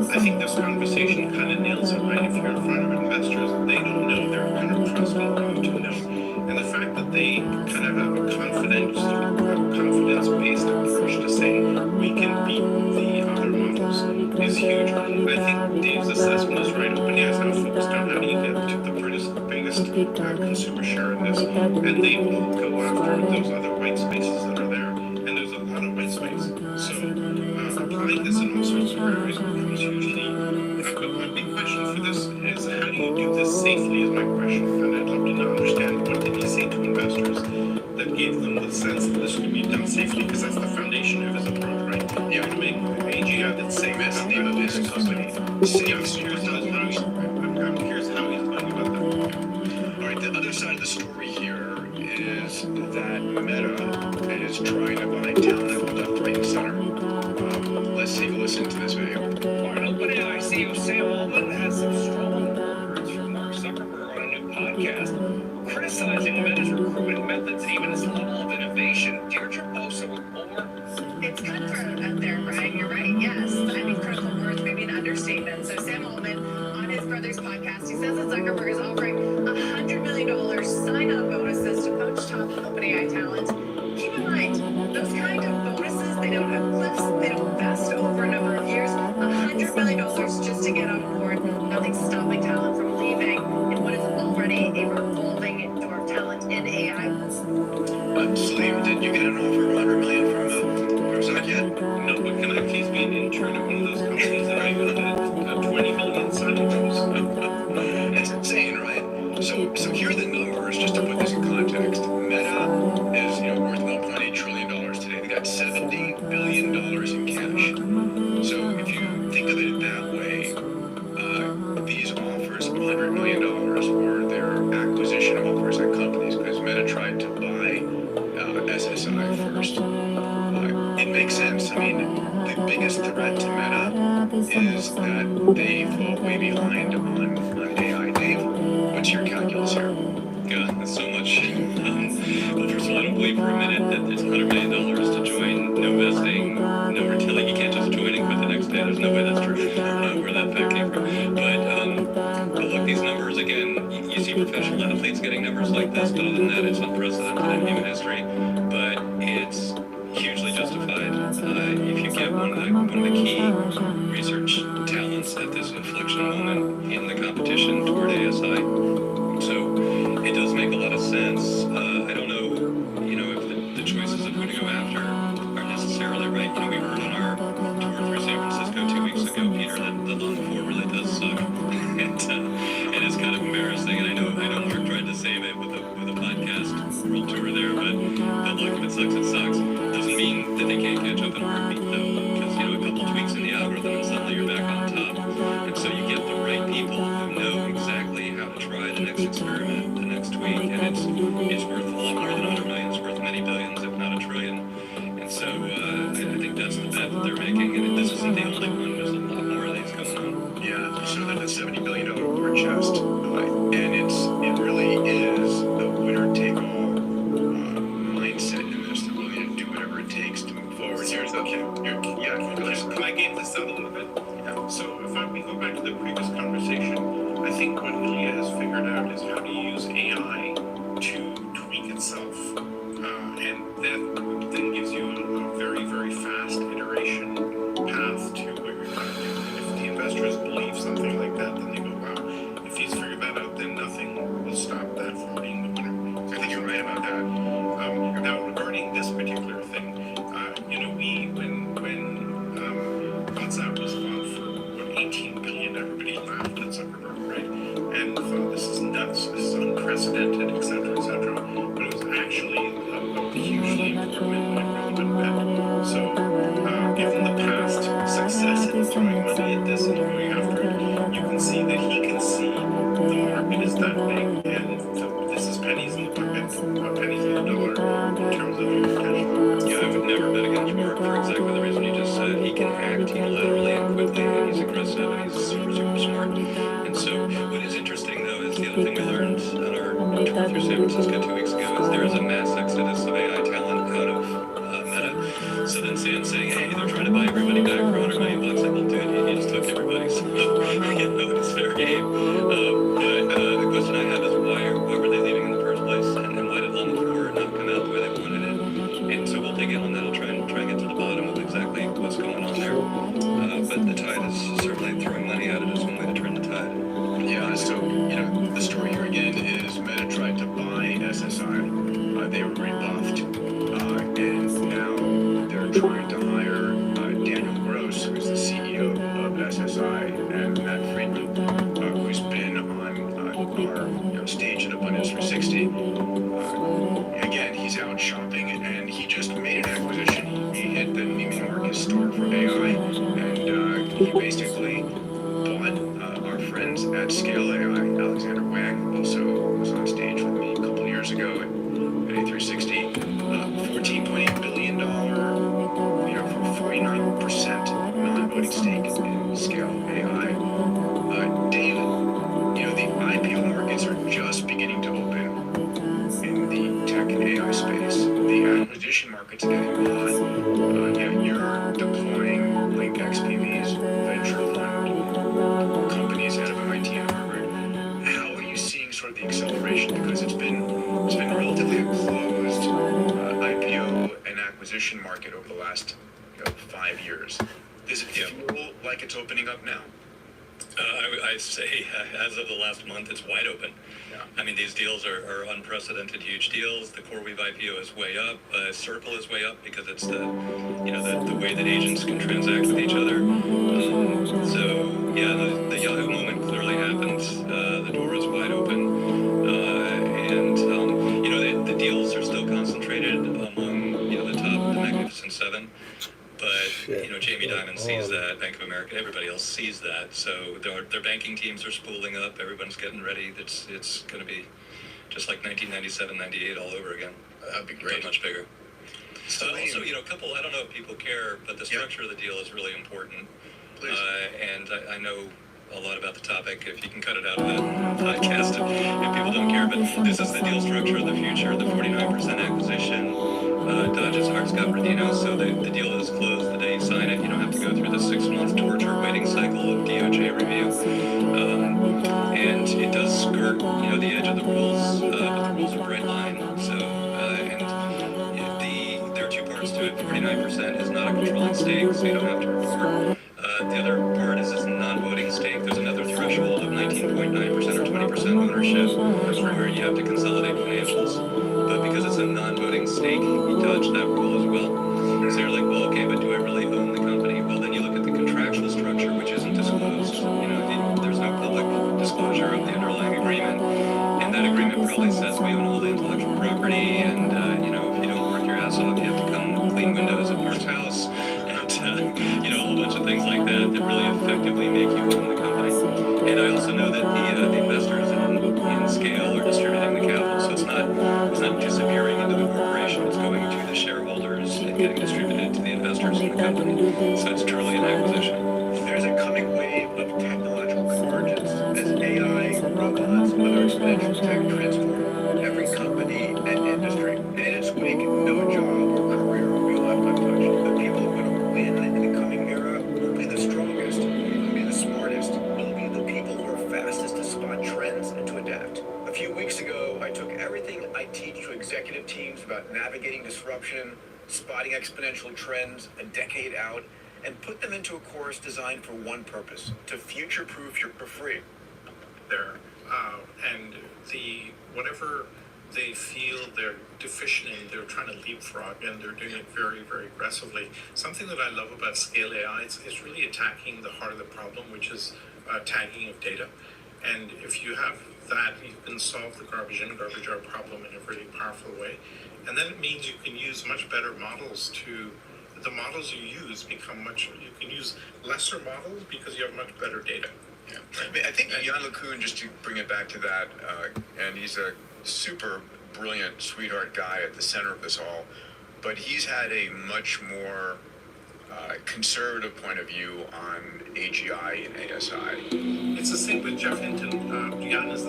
I think this conversation kind of nails it, right? If you're in front of investors, they don't know, they're kind of trusting you to know. And the fact that they kind of have a confidence-based approach to say, we can beat the other models is huge. I think Dave's assessment is right. OpenAI is now focused on how do you get to the biggest consumer share in this, and they will go after those other white spaces that are there. And there's a lot of white space. So applying this in all sorts of areas becomes hugely. But my big question for this is, how do you do this safely is my question. And I'd love to understand, what did he say to investors that gave them the sense that this could be done safely? Because that's the foundation of his approach, right? You have to make AGI that's safe. That's the name of his company. I'm curious how he's going about that. All right, the other side of the story here is that Meta is trying to buy talent left, right, and center. Let's take a listen to this video. OpenAI CEO Sam Altman has some strong words from Mark Zuckerberg on a new podcast, criticizing Meta's recruitment methods and even its level of innovation. Deirdre Bosa with more. It's cutthroat out there, Brian. You're right. Yes, I mean, critical words, maybe an understatement. So Sam Altman, on his brother's podcast, he says that Zuckerberg is offering $100 million sign-on bonuses to poach top OpenAI talent. Keep in mind, those kind of bonuses, they don't have cliffs, they don't vest over a number of years. $100 million just to get on board. Nothing's stopping talent from leaving in what is already a revolving door of talent in AI. Salim, did you get an offer of $100 million from Zuck yet? No, but can I please be an intern at one of those companies that I got 20 million signing bonus? It's insane, right? So here are the numbers, just to put this in context. Meta is worth $1.8 trillion today. They got $70 billion in cash. So if you think of it that way, first. It makes sense. I mean, the biggest threat to Meta is that they fall way behind on AI. Dave, what's your calculus here? God, that's so much. Well, first of all, I don't believe for a minute that it's $100 million to join, no vesting, no retailing. You can't just join and quit the next day. There's no way that's true. Where that fact came from. But look, these numbers, again, you see professional athletes getting numbers like this, but other than that, it's unprecedented in human history. But it's hugely justified. If you get one of the key research talents at this inflection moment in the competition toward ASI. So it does make a lot of sense. I don't know, if the choices of who to go after are necessarily right. We heard on our tour through San Francisco 2 weeks ago, Peter, that the Lawn 4 really does suck. And it's kind of embarrassing. And I know Mark tried to save it with a podcast world tour there, but look, if it sucks, it sucks. Doesn't mean that they can't catch up in a heartbeat, though, because, a couple tweaks in the algorithm and suddenly you're back on top. And so you get the right people who know exactly how to try the next experiment, the next tweak, and it's worth a lot more than 100 million. It's worth many billions, if not a trillion. And so I think that's the bet that they're making. And this isn't the only one. There's a lot more of these coming on. Yeah, so that's a $70 billion war chest, and it really is the winner-take-all mindset in this. They're willing to do whatever it takes to move forward. Here's the Can I game this out a little bit? Yeah. So if we go back to the previous conversation, I think what Ilya has figured out is how to use AI to tweak itself, and that then gives you a very, very fast iteration path to what you're trying to do. And if the investors believe something like that, then they go, wow, if he's figured that out, then nothing will stop that from being the winner. I think you're right about that. Now, regarding this particular thing, when WhatsApp was bought for $18 billion, everybody laughed at Zuckerberg, right? And thought this is nuts, this is unprecedented, etc., etc. But it was actually a hugely important and relevant bet. So, given the past success in throwing money at this and going after it, you can see that he can see the market is that big, and this is pennies in the pocket, pennies in the dollar in terms of potential. Yeah, I would never bet against Mark for exactly the reason you just said. He can act literally and quickly, and he's aggressive, and he's super, super smart. And so what is interesting, though, is the other thing we learned on our tour through San Francisco 2 weeks ago is there is a mass exodus of AI talent out of Meta. So then Sam's saying, hey, they're trying to buy everybody back for $100 million. Like, well, dude, you just took everybody. So, it's fair game. But the question I have is why were they leaving in the first place? And why did Lawn 4 not come out the way they wanted it? And so we'll dig in on that. I'll try and get to the bottom of exactly what's going on there. But the tide is certainly throwing money at it as one way to turn the tide. Yeah, so, the story here again is Meta tried to buy SSI. They were rebuffed. And now they're trying to hire Daniel Gross, who's the CEO of SSI, and Matt Friedman, who's been on our stage at Abundance 360. Again, he's out shopping, and he just made an acquisition. He hit the Neiman Marcus store for AI, and he basically bought our friends at Scale AI. Alexander Wang also was on stage with me a couple of years ago at A360. $14.8 billion, for 49% non-voting stake in Scale AI. Dave, the IPO markets are just beginning to open in the tech and AI space. The acquisition markets are getting hot. You're deploying Link XPV's venture fund companies out of MIT and Harvard. How are you seeing sort of the acceleration? Because it's been relatively a closed IPO and acquisition market over the last 5 years. Does it feel like it's opening up now? I say, as of the last month, it's wide open. Yeah. I mean, these deals are unprecedented, huge deals. The CoreWeave IPO is way up. Circle is way up because it's the way that agents can transact with each other. The Yahoo moment clearly happened. The door is wide open, and the deals are still concentrated among the top, the Magnificent Seven. But Jamie Dimon sees that, Bank of America, everybody else sees that. So their banking teams are spooling up. Everyone's getting ready. It's going to be just like 1997, 98 all over again. That'd be great. But much bigger. Also, a couple, I don't know if people care, but the structure of the deal is really important. Please. And I know a lot about the topic. If you can cut it out of the podcast if people don't care. But this is the deal structure of the future, the 49% acquisition. Dodge's Hart-Scott-Rodino, so the deal is closed the day you sign it. You don't have to go through the 6-month torture waiting cycle of DOJ review. And it does skirt, the edge of the rules, but the rules are bright line. So, there are two parts to it. 49% is not a controlling stake, so you don't have to report. The other part is it's a non-voting stake. There's another threshold of 19.9% or 20% ownership where you have to consolidate financials. But because it's a non-voting stake, you dodge that rule as well. So you're like, well, okay, but do I really own the company? Well, then you look at the contractual structure, which isn't disclosed. There's no public disclosure of the underlying agreement. And that agreement probably says we own all the intellectual property. And, if you don't work your ass off, you have to come clean windows at Mark's house. And, a whole bunch of things like that really effectively make you own the company. And I also know that the investors in scale are distributing the capital, so it's not disappearing into the corporation. It's going to the shareholders and getting distributed to the investors in the company. So it's truly an acquisition. There's a coming wave of technological convergence as AI, robots, other exponential tech transform every company and industry. And in its wake, no job or career will be left untouched. The people who are going to win in the coming era will be the strongest, will be the smartest, will be the people who are fastest to spot trends and to adapt. A few weeks ago, I took everything I teach to executive teams about navigating disruption, spotting exponential trends a decade out, and put them into a course designed for one purpose: to future-proof your for free. And whatever they feel they're deficient in, they're trying to leapfrog, and they're doing it very, very aggressively. Something that I love about Scale AI is really attacking the heart of the problem, which is tagging of data. And if you have that, you can solve the garbage in, garbage out problem in a really powerful way. And then it means you can use much better models the models you use you can use lesser models because you have much better data. Yeah. I think Jan LeCun, just to bring it back to that, and he's a super brilliant sweetheart guy at the center of this all, but he's had a much more conservative point of view on AGI and ASI. It's the same with Jeff Hinton. Jan is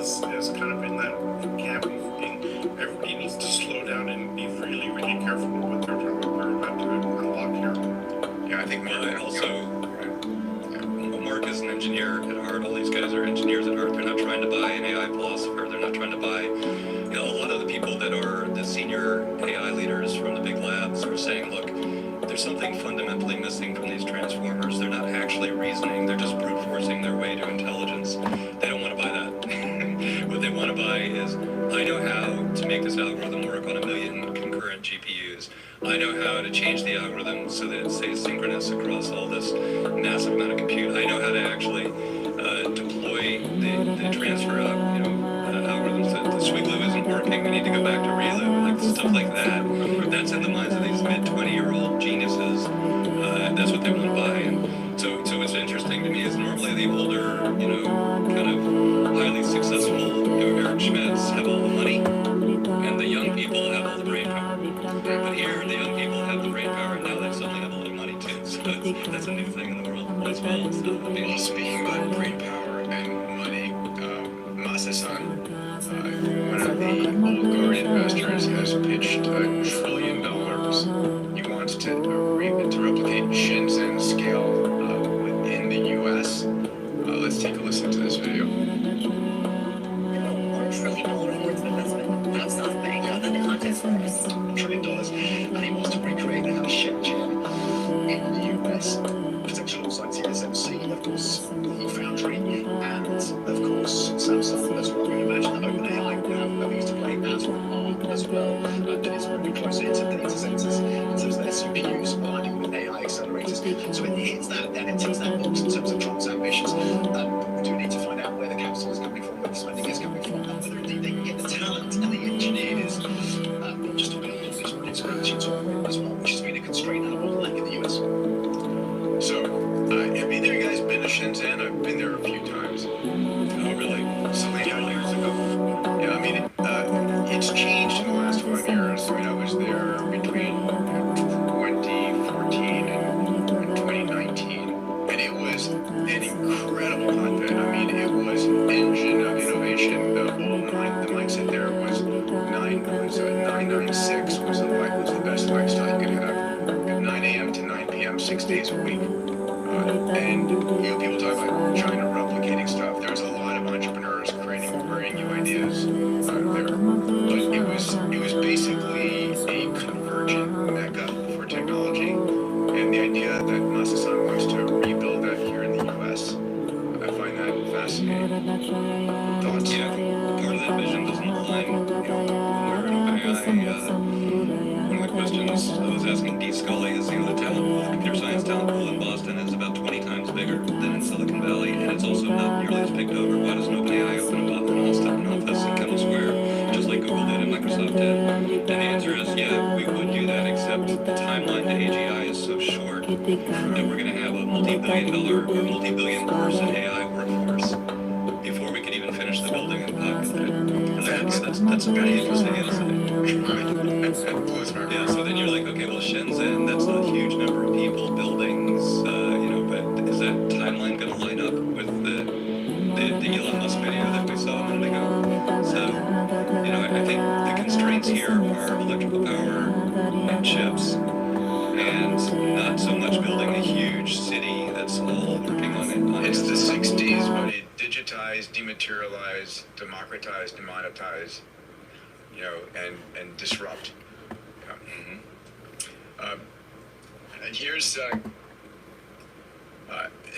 kind of in that camp of being, everybody needs to slow down and be really, really careful with what we're about to unlock here. Yeah, I think Mark is an engineer at heart. All these guys are engineers at heart. They're not trying to buy an AI philosopher. They're not trying to buy, a lot of the people that are the senior AI leaders from the big labs are saying, look, there's something fundamentally missing from these transformers. They're not actually reasoning. They're just brute forcing their way to intelligence. They don't want to buy that. What they want to buy is, I know how to make this algorithm work on 1 million concurrent GPUs. I know how to change the algorithm so that it stays synchronous across all this massive amount of compute. I know how to actually deploy the transfer algorithms. The Swiggloo isn't working. We need to go back to ReLU. Like stuff like that. That's in the minds of these mid-20-year-old geniuses. That's what they want to buy. And so what's interesting to me is normally the older, kind of highly successful Eric Schmidts have all the money, and the young people have all the brain power. But here, the young people have the brain power, and now they suddenly have all the money too. So that's a new thing in the world as well. So, speaking about brain power and money, Masa-san, one of the guard investors, has pitched $1 trillion. He wants to replicate Shenzhen scale within the U.S. Let's take a listen to this video. $1 trillion worth of investment out of SoftBank in the context of $1 trillion, and he wants to recreate that Shenzhen in the US. Potential looks like TSMC, of course, the foundry, and of course Samsung as well. You can imagine that OpenAI that we used to play as well as well. And it's moving closer into data centers in terms of their CPUs. 6 days a week. And people talk about trying to replicating stuff. There's a lot of entrepreneurs creating very new ideas there, but it was basically a convergent mecca for technology, and the idea that Masa-san wants to rebuild that here in the U.S. I find that fascinating. Thoughts? Yeah, part of that vision doesn't align. Where one of the questions I was asking Dee Scully is, the talent pool, the computer science talent pool in Boston is about 20 times bigger than in Silicon Valley, and it's also not nearly as picked over. Why doesn't OpenAI open an office in Kendall Square, just like Google did and Microsoft did? And the answer is, yeah, we would do that, except the timeline to AGI is so short that we're going to have a multi-billion-dollar or multi-billion-person AI workforce before we can even finish the building and populate it. And that's a very interesting insight. Yeah, so then you're like, okay, well, Shenzhen, that's a huge number of people, buildings, but is that timeline going to line up with the Elon Musk video that we saw a minute ago? So, I think the constraints here are electrical power and chips, and not so much building a huge city that's all working on it. It's the 60s, but it digitized, dematerialized, democratized, demonetized, and disrupt. And here's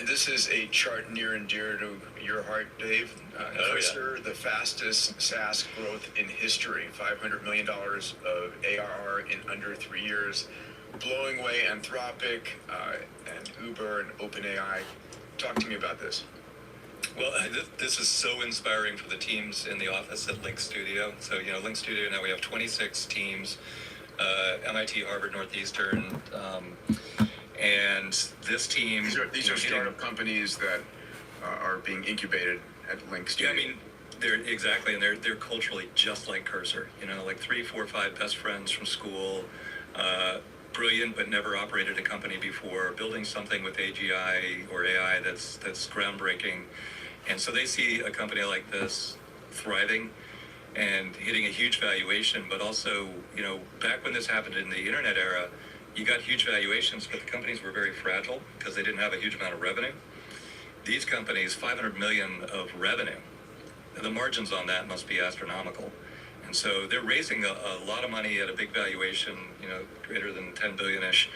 this is a chart near and dear to your heart, Dave. Cursor, the fastest SaaS growth in history, $500 million of ARR in under 3 years, blowing away Anthropic and Uber and OpenAI. Talk to me about this. Well, this is so inspiring for the teams in the office at Link Studio. So, Link Studio, now we have 26 teams, MIT, Harvard, Northeastern, and this team... These are startup companies that are being incubated at Link Studio. Yeah, they're exactly, and they're culturally just like Cursor. Like 3, 4, 5 best friends from school, brilliant but never operated a company before, building something with AGI or AI that's groundbreaking. And so they see a company like this thriving and hitting a huge valuation, but also, back when this happened in the internet era, you got huge valuations, but the companies were very fragile because they didn't have a huge amount of revenue. These companies, 500 million of revenue, the margins on that must be astronomical. And so they're raising a lot of money at a big valuation, greater than 10 billion-ish.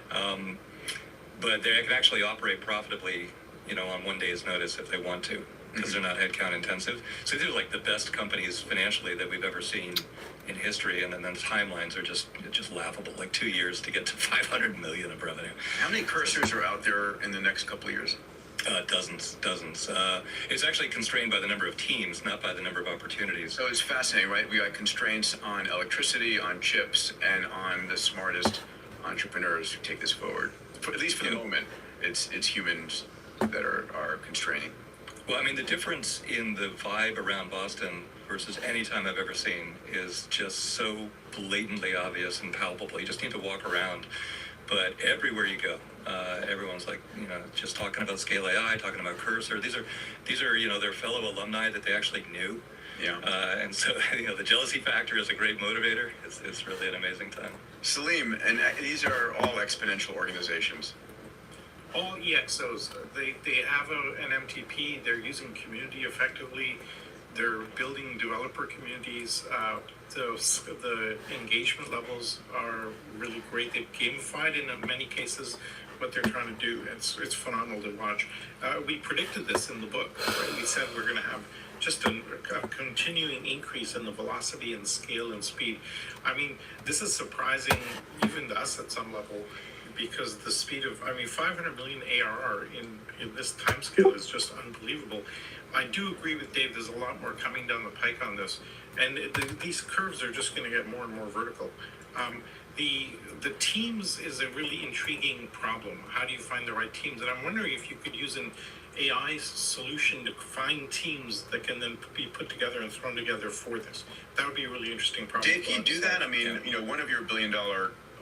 But they can actually operate profitably, on one day's notice if they want to, because they're not headcount intensive. So these are like the best companies financially that we've ever seen in history. And then the timelines are just laughable, like 2 years to get to 500 million of revenue. How many Cursors are out there in the next couple of years? Dozens. It's actually constrained by the number of teams, not by the number of opportunities. So it's fascinating, right? We got constraints on electricity, on chips, and on the smartest entrepreneurs who take this forward. At least for the moment, it's humans that are constraining. Well, the difference in the vibe around Boston versus any time I've ever seen is just so blatantly obvious and palpable. You just need to walk around. But everywhere you go, everyone's like, just talking about Scale AI, talking about Cursor. These are, their fellow alumni that they actually knew. Yeah. And so, the jealousy factor is a great motivator. It's really an amazing time. Salim, and these are all exponential organizations. All EXOs. They have an MTP. They're using community effectively. They're building developer communities. The engagement levels are really great. They've gamified in many cases what they're trying to do. It's phenomenal to watch. We predicted this in the book, right? We said we're going to have just a continuing increase in the velocity and scale and speed. This is surprising even to us at some level, because the speed of, 500 million ARR in this time scale is just unbelievable. I do agree with Dave, there's a lot more coming down the pike on this, and these curves are just going to get more and more vertical. The teams is a really intriguing problem. How do you find the right teams? And I'm wondering if you could use an AI solution to find teams that can then be put together and thrown together for this. That would be a really interesting problem. Dave, can you do that?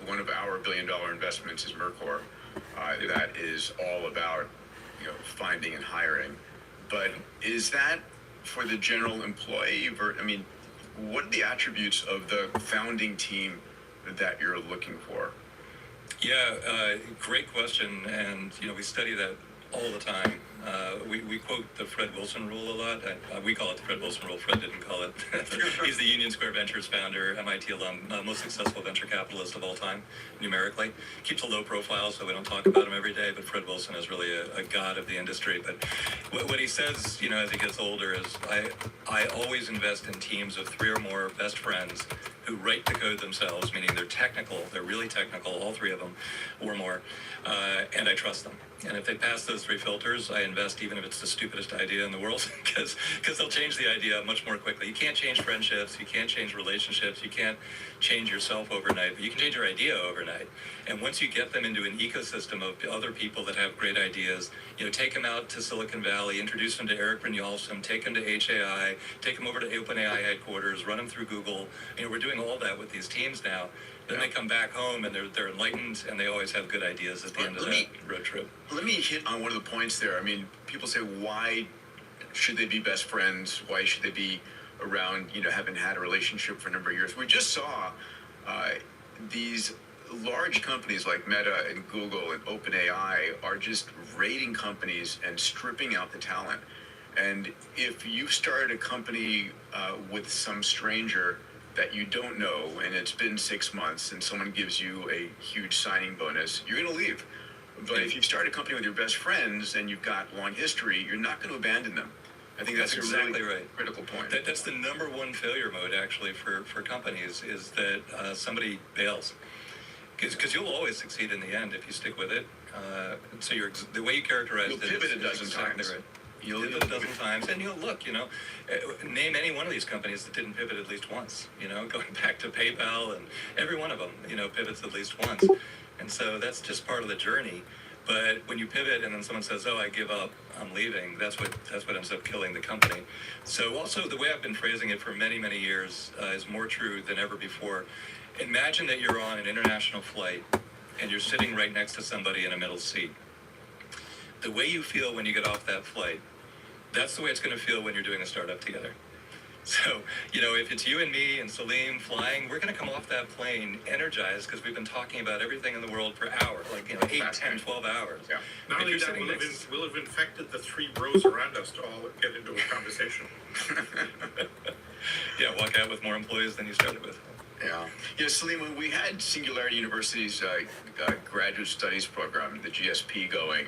One of our billion-dollar investments is Mercor. That is all about, finding and hiring. But is that for the general employee? What are the attributes of the founding team that you're looking for? Yeah, great question, and we study that all the time. We quote the Fred Wilson rule a lot. We call it the Fred Wilson rule. Fred didn't call it. He's the Union Square Ventures founder, MIT alum, most successful venture capitalist of all time, numerically. Keeps a low profile, so we don't talk about him every day, but Fred Wilson is really a god of the industry. But what he says, as he gets older is, I always invest in teams of 3 or more best friends who write the code themselves, meaning they're really technical, all 3 of them or more, and I trust them. And if they pass those 3 filters, I invest even if it's the stupidest idea in the world, because they'll change the idea much more quickly. You can't change friendships, you can't change relationships, you can't change yourself overnight, but you can change your idea overnight. And once you get them into an ecosystem of other people that have great ideas, take them out to Silicon Valley, introduce them to Eric Brynjolfsson, take them to HAI, take them over to OpenAI headquarters, run them through Google. We're doing all that with these teams now. Then they come back home and they're enlightened, and they always have good ideas at the end of that road trip. Let me hit on one of the points there. I mean, people say, why should they be best friends? Why should they be around, having had a relationship for a number of years? We just saw these large companies like Meta and Google and OpenAI are just raiding companies and stripping out the talent. And if you started a company with some stranger that you don't know, and it's been 6 months, and someone gives you a huge signing bonus, you're going to leave. But if you start a company with your best friends and you've got long history, you're not going to abandon them. I think that's exactly a really right. critical point. That's the number one failure mode, actually, for companies, is that somebody bails. Because you'll always succeed in the end if you stick with it. So the way you characterize You'll pivot a dozen times. Right. You'll pivot a dozen times, and look, name any one of these companies that didn't pivot at least once. Going back to PayPal, and every one of them, pivots at least once. And so that's just part of the journey. But when you pivot and then someone says, "Oh, I give up, I'm leaving," that's what ends up killing the company. So also the way I've been phrasing it for many, many years is more true than ever before. Imagine that you're on an international flight and you're sitting right next to somebody in a middle seat. The way you feel when you get off that flight, that's the way it's going to feel when you're doing a startup together. So, if it's you and me and Salim flying, we're going to come off that plane energized because we've been talking about everything in the world for hours, 8, 10, 12 hours. Yeah. Not only that, we'll have infected the 3 rows around us to all get into a conversation. Yeah, walk out with more employees than you started with. Yeah, Salim, when we had Singularity University's graduate studies program, the GSP, going,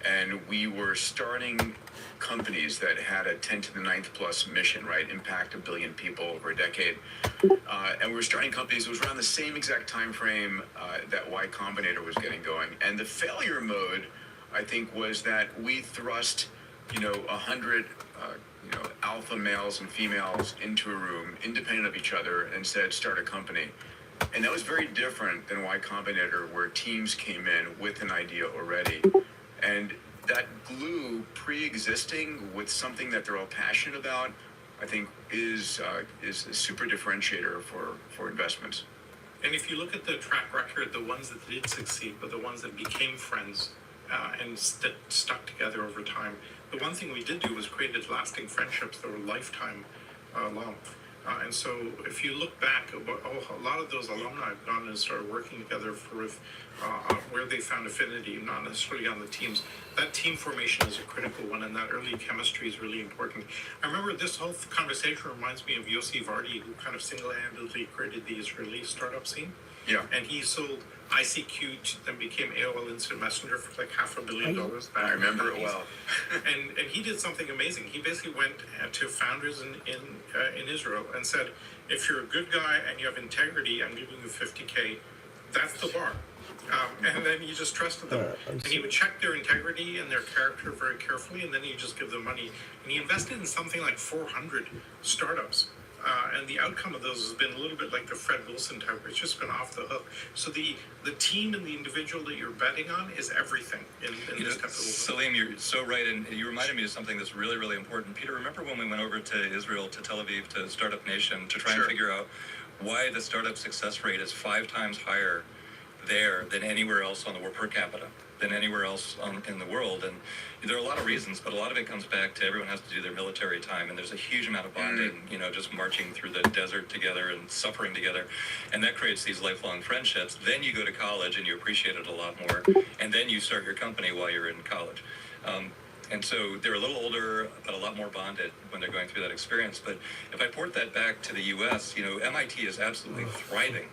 and we were starting companies that had a 10 to the 9th plus mission, right? Impact 1 billion people over a decade. And we were starting companies, it was around the same exact time frame that Y Combinator was getting going. And the failure mode, I think, was that we thrust, 100 alpha males and females into a room, independent of each other, and said, start a company. And that was very different than Y Combinator, where teams came in with an idea already. And that glue, pre-existing with something that they're all passionate about, I think is a super differentiator for investments. And if you look at the track record, the ones that did succeed, but the ones that became friends and stuck together over time, the one thing we did do was created lasting friendships that were lifetime long. And so if you look back, a lot of those alumni have gone and started working together where they found affinity, not necessarily on the teams. That team formation is a critical one, and that early chemistry is really important. I remember this whole conversation reminds me of Yossi Vardi, who kind of single-handedly created the Israeli startup scene. Yeah. And he sold ICQ, then became AOL Instant Messenger for like $500 million back. I remember it well. and he did something amazing. He basically went to founders in Israel and said, if you're a good guy and you have integrity, I'm giving you $50K. That's the bar. And then you just trusted them. And he would check their integrity and their character very carefully, and then you just give them money. And he invested in something like 400 startups. And the outcome of those has been a little bit like the Fred Wilson type, where it's just been off the hook. So the team and the individual that you're betting on is everything in this type of movement. Salim, you're so right, and you reminded me of something that's really, really important. Peter, remember when we went over to Israel, to Tel Aviv, to Startup Nation, to try and figure out why the startup success rate is 5 times higher there than anywhere else on the world per capita, than anywhere else in the world. And there are a lot of reasons, but a lot of it comes back to everyone has to do their military time, and there's a huge amount of bonding, you know, just marching through the desert together and suffering together, and that creates these lifelong friendships. Then you go to college and you appreciate it a lot more, and then you start your company while you're in college. And so they're a little older, but a lot more bonded when they're going through that experience. But if I port that back to the U.S., you know, MIT is absolutely thriving,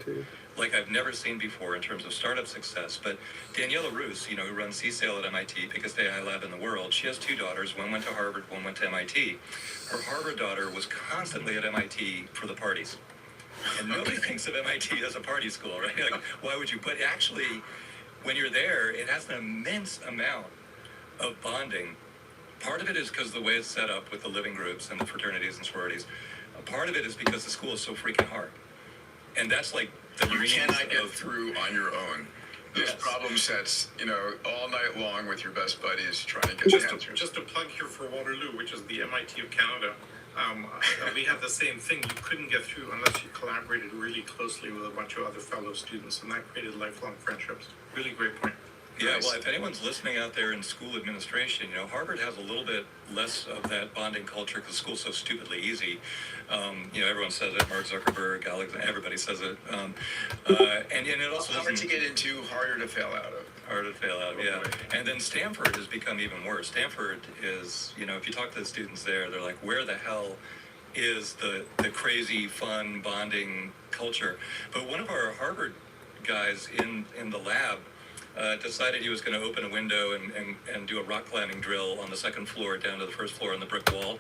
like I've never seen before in terms of startup success. But Daniela Roos, you know, who runs C-Sale at MIT, biggest AI lab in the world, she has two daughters. One went to Harvard, one went to MIT. Her Harvard daughter was constantly at MIT for the parties. And nobody thinks of MIT as a party school, right? Like, why would you? But actually, when you're there, it has an immense amount of bonding. Part of it is because the way it's set up with the living groups and the fraternities and sororities. Part of it is because the school is so freaking hard. And that's like the you cannot get through on your own. There's problem sets, you know, all night long with your best buddies trying to get the answers. Just a plug here for Waterloo, which is the MIT of Canada. We have the same thing. You couldn't get through unless you collaborated really closely with a bunch of other fellow students, and that created lifelong friendships. Really great point. Yeah, well, if anyone's listening out there in school administration, you know, Harvard has a little bit less of that bonding culture because school's so stupidly easy. You know, everyone says it, Mark Zuckerberg, Alexander, everybody says it. And it also harder to get into, harder to fail out of. Harder to fail out of, yeah. And then Stanford has become even worse. Stanford is, you know, if you talk to the students there, they're like, where the hell is the crazy, fun, bonding culture? But one of our Harvard guys in the lab decided he was going to open a window and do a rock climbing drill on the second floor down to the first floor on the brick wall.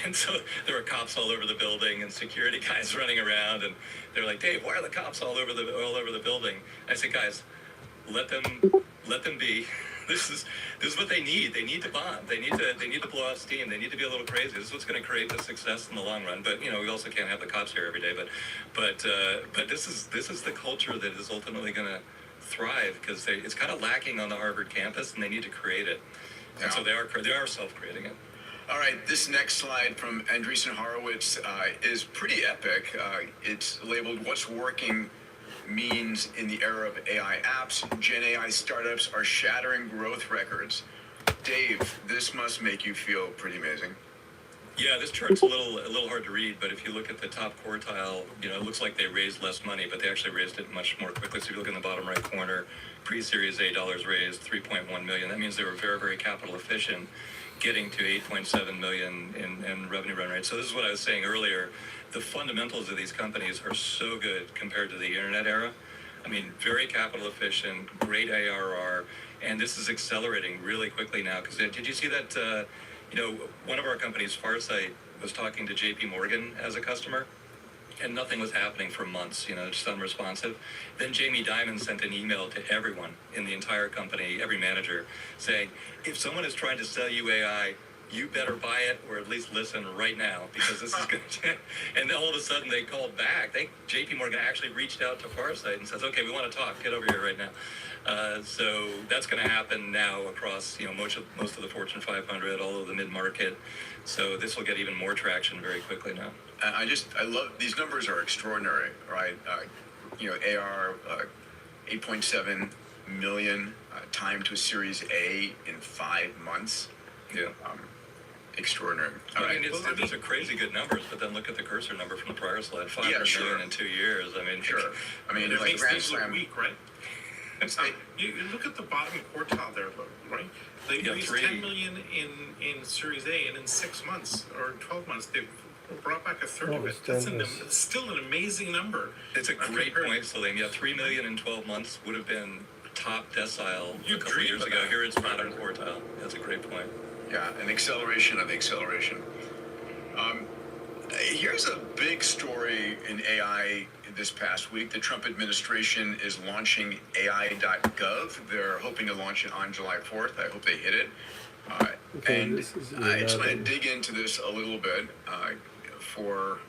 And so there were cops all over the building and security guys running around, and they're like, Dave, why are the cops all over the building? I said, guys, let them be. This is what they need. They need to bond. They need to blow off steam. They need to be a little crazy. This is what's going to create the success in the long run. But you know, we also can't have the cops here every day. But this is the culture that is ultimately going to thrive, because it's kind of lacking on the Harvard campus, and they need to create it. And so they are self-creating it. All right, this next slide from Andreessen Horowitz is pretty epic. It's labeled "What's Working Means in the Era of AI Apps. Gen AI startups are shattering growth records." Dave, this must make you feel pretty amazing. Yeah, this chart's a little hard to read, but if you look at the top quartile, you know, it looks like they raised less money, but they actually raised it much more quickly. So if you look in the bottom right corner, pre-Series A dollars raised, 3.1 million. That means they were very, very capital efficient, getting to 8.7 million in revenue run rate. So this is what I was saying earlier. The fundamentals of these companies are so good compared to the internet era. I mean, very capital efficient, great ARR, and this is accelerating really quickly now. Because did you see that? You know, one of our companies, Farsight, was talking to JP Morgan as a customer, and nothing was happening for months, you know, just unresponsive. Then Jamie Dimon sent an email to everyone in the entire company, every manager, saying, if someone is trying to sell you AI, you better buy it or at least listen right now, because this is going to... And then all of a sudden they called back. JP Morgan actually reached out to Farsight and says, okay, we want to talk. Get over here right now. So that's going to happen now across, you know, most of the Fortune 500, all of the mid-market. So this will get even more traction very quickly now. I love, these numbers are extraordinary, right? You know, AR, 8.7 million, time to a Series A in 5 months. Yeah. Extraordinary. All right. These are crazy good numbers, but then look at the cursor number from the prior slide, 500 million in 2 years. I mean, sure. I mean, it like makes things look weak, right? You look at the bottom quartile there, right? They raised 10 million in Series A, and in 6 months or 12 months, they've brought back a third of it. It's still an amazing number. It's a great point, Salim. Yeah, 3 million in 12 months would have been top decile a couple of years ago. Here it's bottom quartile. That's a great point. Yeah, an acceleration of the acceleration. Here's a big story in AI this past week. The Trump administration is launching AI.gov. They're hoping to launch it on July 4th. I hope they hit it. And I just want to dig into this a little bit for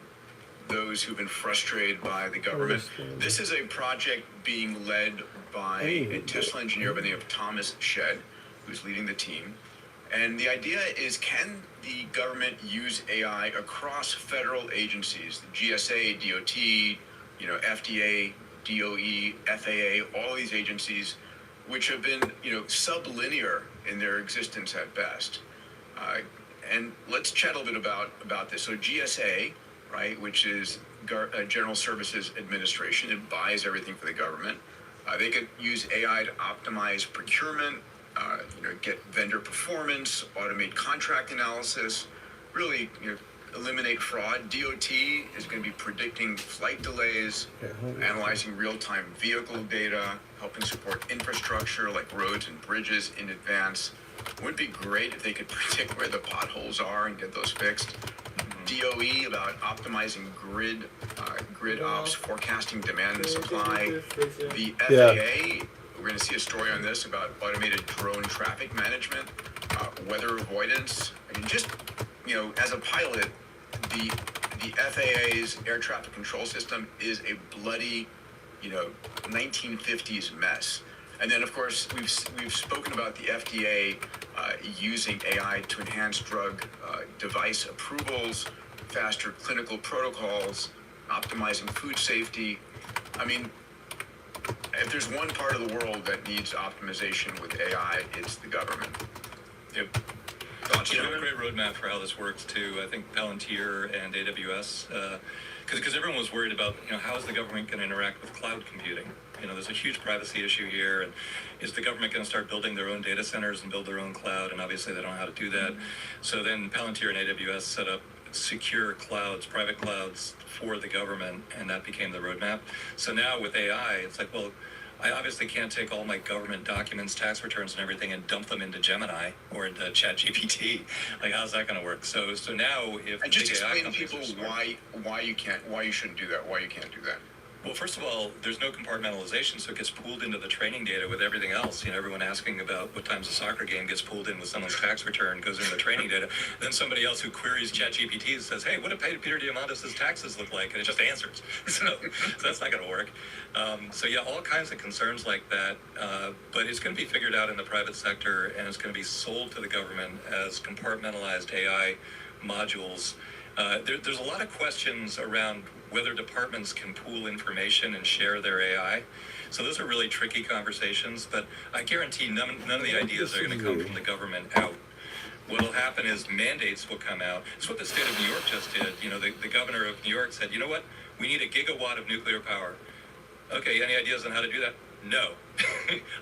those who've been frustrated by the government. This is a project being led by a Tesla engineer by the name of Thomas Shed, who's leading the team. And the idea is, can the government use AI across federal agencies, the GSA, DOT, you know, FDA, DOE, FAA, all these agencies, which have been, sublinear in their existence at best. And let's chat a little bit about this. So GSA, right, which is General Services Administration, it buys everything for the government. They could use AI to optimize procurement, get vendor performance, automate contract analysis, really, eliminate fraud. DOT is going to be predicting flight delays, analyzing real-time vehicle data, helping support infrastructure like roads and bridges in advance. Wouldn't it be great if they could predict where the potholes are and get those fixed? DOE about optimizing grid ops, forecasting demand and supply. The FAA, we're going to see a story on this about automated drone traffic management, weather avoidance. I mean, just, as a pilot, the FAA's air traffic control system is a bloody, 1950s mess. And then, of course, we've spoken about the FDA using AI to enhance drug device approvals, faster clinical protocols, optimizing food safety. I mean, if there's one part of the world that needs optimization with AI, it's the government. Yep. Yeah, a great roadmap for how this works too. I think Palantir and AWS, because everyone was worried about, how is the government going to interact with cloud computing? There's a huge privacy issue here, and is the government going to start building their own data centers and build their own cloud? And obviously they don't know how to do that. So then Palantir and AWS set up secure clouds, private clouds for the government, and that became the roadmap. So now with AI, it's like, well, I obviously can't take all my government documents, tax returns, and everything and dump them into Gemini or into ChatGPT. Like, how's that going to work? So now, if and just explain to people why you shouldn't do that, why you can't do that. Well, first of all, there's no compartmentalization, so it gets pooled into the training data with everything else. Everyone asking about what time's a soccer game gets pooled in with someone's tax return, goes into the training data. Then somebody else who queries ChatGPT says, hey, what do Peter Diamandis' taxes look like? And it just answers. So that's not going to work. So yeah, all kinds of concerns like that. But it's going to be figured out in the private sector, and it's going to be sold to the government as compartmentalized AI modules. There's a lot of questions around whether departments can pool information and share their AI. So those are really tricky conversations, but I guarantee none of the ideas are going to come from the government out. What will happen is mandates will come out. It's what the state of New York just did. The governor of New York said, you know what? We need 1 gigawatt of nuclear power. Okay, any ideas on how to do that? No.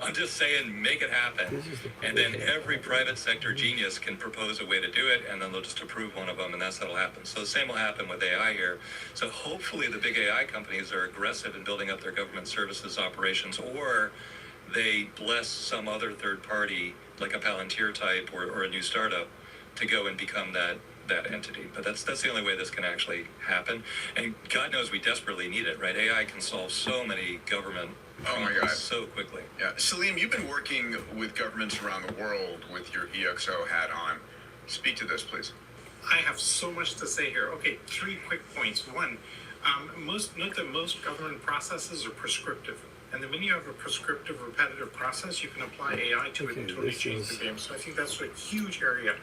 I'm just saying, make it happen. And then every private sector genius can propose a way to do it, and then they'll just approve one of them, and that's what'll happen. So the same will happen with AI here. So hopefully the big AI companies are aggressive in building up their government services operations, or they bless some other third party, like a Palantir type or a new startup, to go and become that entity. But that's the only way this can actually happen. And God knows we desperately need it, right? AI can solve so many government problems so quickly. Yeah. Salim, you've been working with governments around the world with your EXO hat on. Speak to this, please. I have so much to say here. Okay, 3 quick points. One, note that most government processes are prescriptive. And the minute you have a prescriptive, repetitive process, you can apply AI to it and totally change the game. So I think that's a huge area.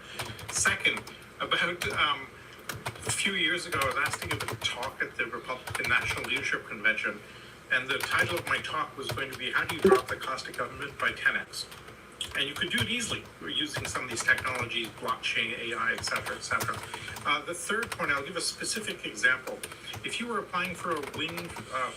Second, about a few years ago, I was asked to give a talk at the Republican National Leadership Convention, and the title of my talk was going to be, how do you drop the cost of government by 10x? And you could do it easily using some of these technologies, blockchain, AI, et cetera, et cetera. The third point, I'll give a specific example. If you were applying for a wind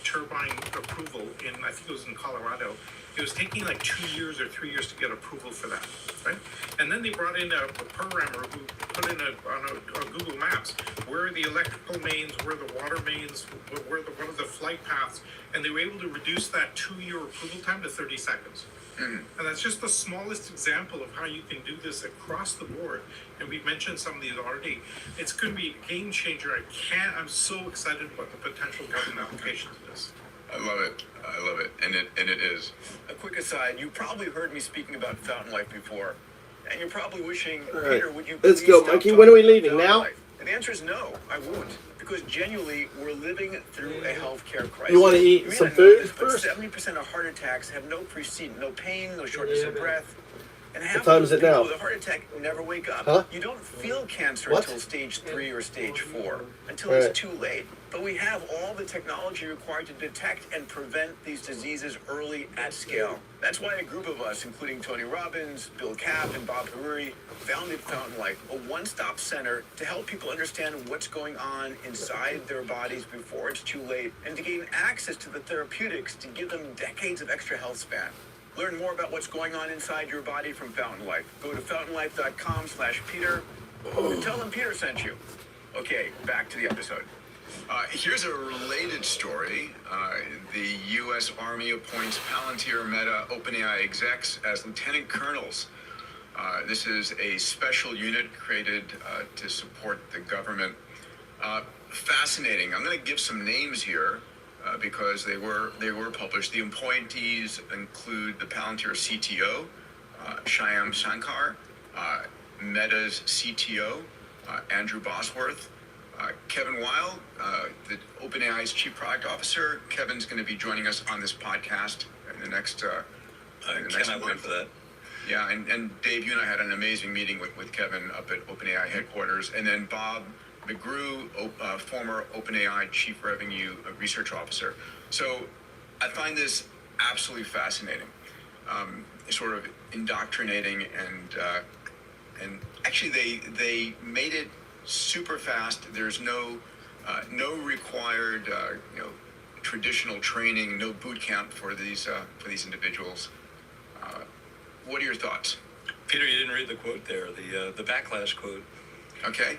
turbine approval in, I think it was in Colorado, it was taking like 2 years or 3 years to get approval for that, right? And then they brought in a programmer who put in on Google Maps, where are the electrical mains, where are the water mains, what are the flight paths, and they were able to reduce that 2-year approval time to 30 seconds. And that's just the smallest example of how you can do this across the board. And we've mentioned some of these already. It's going to be a game changer. I'm so excited about the potential government applications of this. I love it. And it is. A quick aside, you probably heard me speaking about Fountain Life before. And you're probably wishing, Peter, would you please Let's go, stop Mikey. When are we leaving? Fountain Now? Life? And the answer is no, I won't. Because genuinely, we're living through a healthcare crisis. You want to eat some food first? 70% of heart attacks have no precedent, no pain, no shortness of breath. And half time of is those it now? people with a heart attack never wake up. Huh? You don't feel cancer What? until stage 3 or stage 4, until Right. it's too late. But we have all the technology required to detect and prevent these diseases early at scale. That's why a group of us, including Tony Robbins, Bill Kapp, and Bob Haruri, founded Fountain Life, a one-stop center to help people understand what's going on inside their bodies before it's too late, and to gain access to the therapeutics to give them decades of extra health span. Learn more about what's going on inside your body from Fountain Life. Go to fountainlife.com/Peter and tell them Peter sent you. Okay, back to the episode. Here's a related story. The U.S. Army appoints Palantir, Meta, OpenAI execs as lieutenant colonels. This is a special unit created to support the government. Fascinating. I'm going to give some names here because they were published. The appointees include the Palantir CTO, Shyam Shankar, Meta's CTO, Andrew Bosworth, Kevin Weil, the OpenAI's Chief Product Officer. Kevin's going to be joining us on this podcast in the next Cannot wait for that. Yeah, and Dave, you and I had an amazing meeting with Kevin up at OpenAI headquarters. And then Bob McGrew, former OpenAI Chief Revenue Research Officer. So I find this absolutely fascinating, sort of indoctrinating, and actually they made it super fast. There's no required traditional training, no boot camp for these individuals. What are your thoughts? Peter, you didn't read the quote there, the backlash quote. Okay.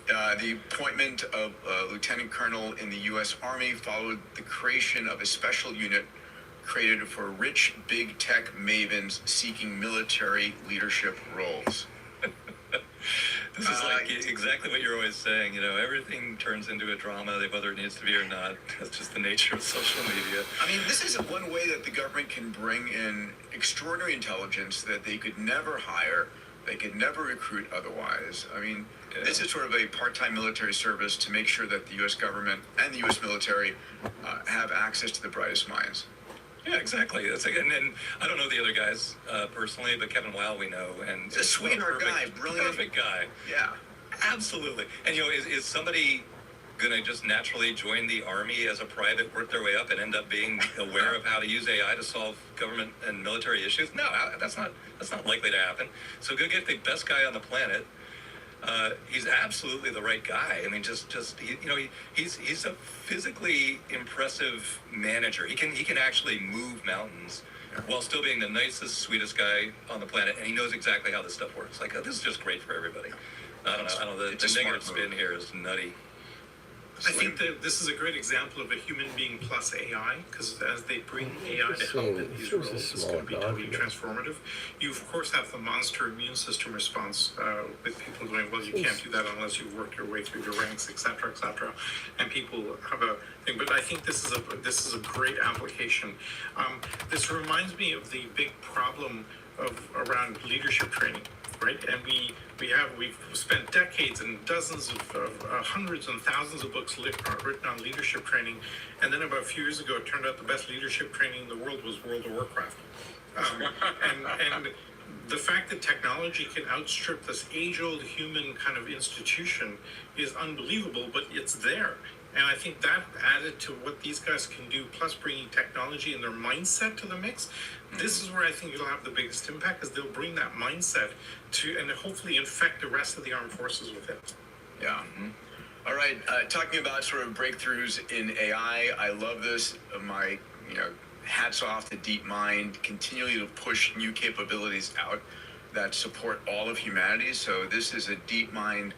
The appointment of Lieutenant Colonel in the U.S. Army followed the creation of a special unit created for rich big tech mavens seeking military leadership roles. This is like exactly what you're always saying. Everything turns into a drama, whether it needs to be or not. That's just the nature of social media. I mean, this is one way that the government can bring in extraordinary intelligence that they could never hire, they could never recruit otherwise. I mean, this is sort of a part-time military service to make sure that the U.S. government and the U.S. military have access to the brightest minds. Yeah, exactly. That's and I don't know the other guys personally, but Kevin Weil we know, and he's a sweetheart guy, brilliant, perfect guy. Yeah, absolutely. And is somebody gonna just naturally join the army as a private, work their way up, and end up being aware of how to use AI to solve government and military issues? No, that's not likely to happen. So go get the best guy on the planet. He's absolutely the right guy. I mean, he's a physically impressive manager. He can actually move mountains while still being the nicest, sweetest guy on the planet, and he knows exactly how this stuff works. Like, this is just great for everybody. I don't know. The negative spin here is nutty. I think that this is a great example of a human being plus AI, because as they bring AI to help in these roles, it's going to be totally transformative. You, of course, have the monster immune system response with people going, well, you can't do that unless you've worked your way through the ranks, et cetera, and people have a thing. But I think this is a great application. This reminds me of the big problem around leadership training. Right, and we've spent decades and dozens of hundreds and thousands of books written on leadership training, and then about a few years ago, it turned out the best leadership training in the world was World of Warcraft, and the fact that technology can outstrip this age-old human kind of institution is unbelievable, but it's there. And I think that added to what these guys can do, plus bringing technology and their mindset to the mix, this is where I think it'll have the biggest impact, because they'll bring that mindset to, and hopefully infect the rest of the armed forces with it. Yeah. Mm-hmm. All right. Talking about sort of breakthroughs in AI, I love this. My, hats off to DeepMind, continually to push new capabilities out that support all of humanity. So this is a DeepMind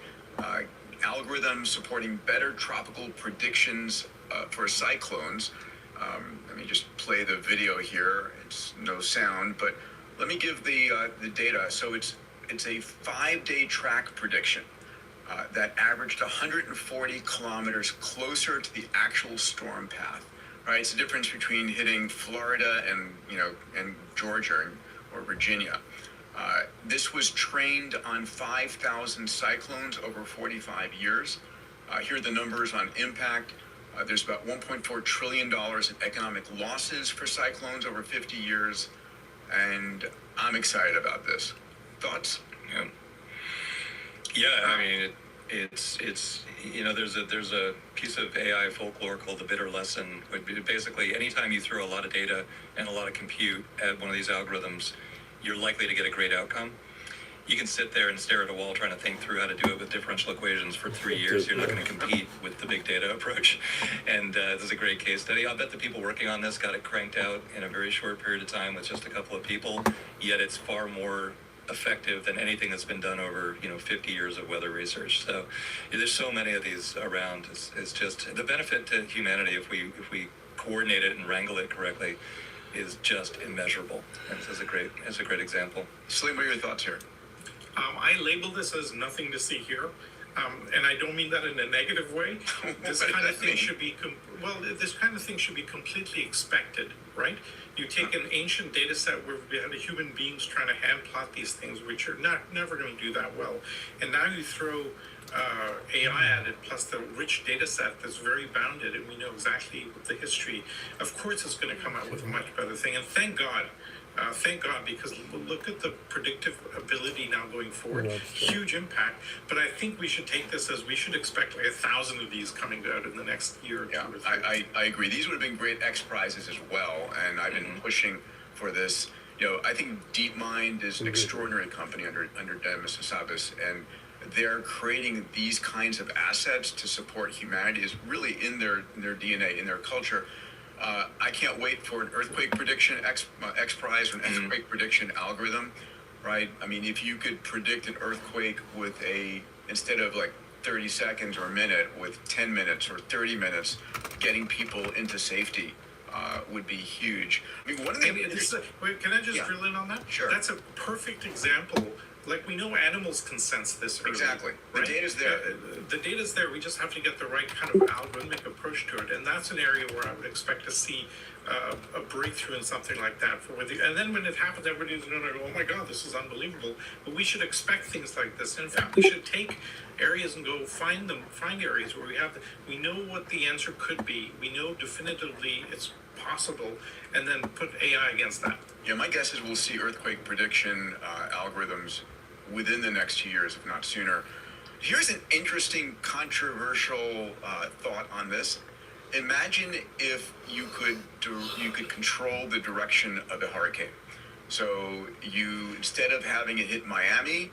algorithm supporting better tropical predictions for cyclones. Let me just play the video here. It's no sound, but let me give the data. So it's a 5-day track prediction that averaged 140 kilometers closer to the actual storm path. Right, it's the difference between hitting Florida and Georgia or Virginia. This was trained on 5,000 cyclones over 45 years. Here are the numbers on impact. There's about $1.4 trillion in economic losses for cyclones over 50 years. And I'm excited about this. Thoughts? Yeah, I mean, it's there's a piece of AI folklore called the bitter lesson. Basically, anytime you throw a lot of data and a lot of compute at one of these algorithms, you're likely to get a great outcome. You can sit there and stare at a wall trying to think through how to do it with differential equations for 3 years. You're not going to compete with the big data approach. And this is a great case study. I'll bet the people working on this got it cranked out in a very short period of time with just a couple of people, yet it's far more effective than anything that's been done over 50 years of weather research. So there's so many of these around. It's just the benefit to humanity if we coordinate it and wrangle it correctly is just immeasurable. And this is a great example. Salim, what are your thoughts here? I label this as nothing to see here, and I don't mean that in a negative way. This kind of thing should be completely expected, right? You take an ancient data set where we had human beings trying to hand plot these things, which are never going to do that well, and now you throw AI at it, plus the rich data set that's very bounded, and we know exactly the history. Of course, it's going to come out with a much better thing, and thank God, because look at the predictive ability now going forward. Huge impact. But I think we should take this as we should expect like 1,000 of these coming out in the next year or two. Yeah, I agree. These would have been great X prizes as well, and I've been pushing for this. I think DeepMind is an extraordinary company under Demis Hassabis, and they're creating these kinds of assets to support humanity is really in their DNA, in their culture. I can't wait for an earthquake prediction X prize or an earthquake prediction algorithm, right? I mean, if you could predict an earthquake with instead of like 30 seconds or a minute, with 10 minutes or 30 minutes, getting people into safety would be huge. I mean, one of the can I just drill in on that? Sure. That's a perfect example. Like, we know animals can sense this early. Exactly. Right? The data's there. The data's there. We just have to get the right kind of algorithmic approach to it. And that's an area where I would expect to see a breakthrough in something like that. And then when it happens, everybody's going to go, oh my God, this is unbelievable. But we should expect things like this. And in fact, we should take areas and go find areas where we know what the answer could be. We know definitively it's possible, and then put AI against that. Yeah, my guess is we'll see earthquake prediction algorithms within the next 2 years, if not sooner. Here's an interesting, controversial thought on this. Imagine if you could control the direction of a hurricane. So you, instead of having it hit Miami,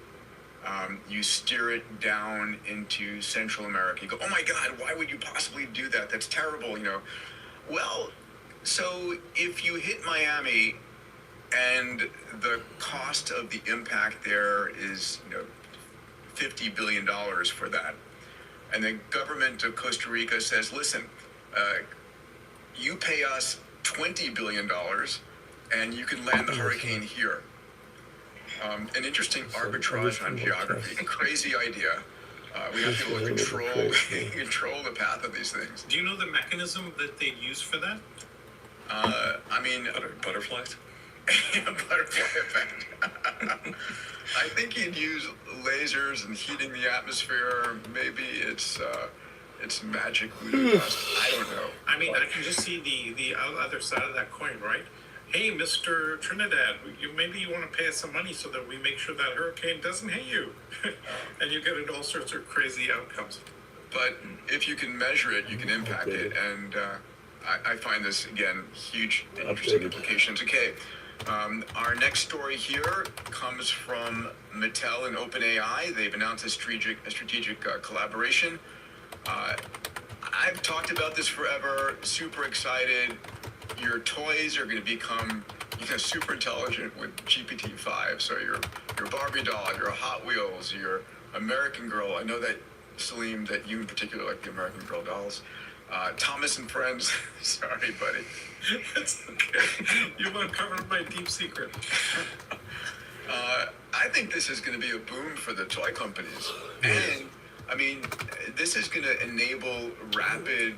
you steer it down into Central America. You go, oh my God, why would you possibly do that? That's terrible, Well, so if you hit Miami and the cost of the impact there is, $50 billion for that, and the government of Costa Rica says, listen, you pay us $20 billion and you can land the hurricane here. An interesting arbitrage on geography. Crazy idea. We have to control the path of these things. Do you know the mechanism that they use for that? I mean, butterflies. Butterfly effect. I think you'd use lasers and heating the atmosphere. Maybe it's magic voodoo dust. I don't know. I mean, I can just see the other side of that coin, right? Hey, Mr. Trinidad, maybe you want to pay us some money so that we make sure that hurricane doesn't hit you. And you get all sorts of crazy outcomes. But if you can measure it, you can impact it. And I find this, again, huge, interesting implications. Okay, our next story here comes from Mattel and OpenAI. They've announced a strategic collaboration. I've talked about this forever, super excited. Your toys are going to become super intelligent with GPT-5. So your Barbie doll, your Hot Wheels, your American Girl. I know that, Salim, that you in particular like the American Girl dolls. Thomas and Friends. Sorry, buddy. It's okay. You've uncovered my deep secret. I think this is going to be a boom for the toy companies. And, I mean, this is going to enable rapid,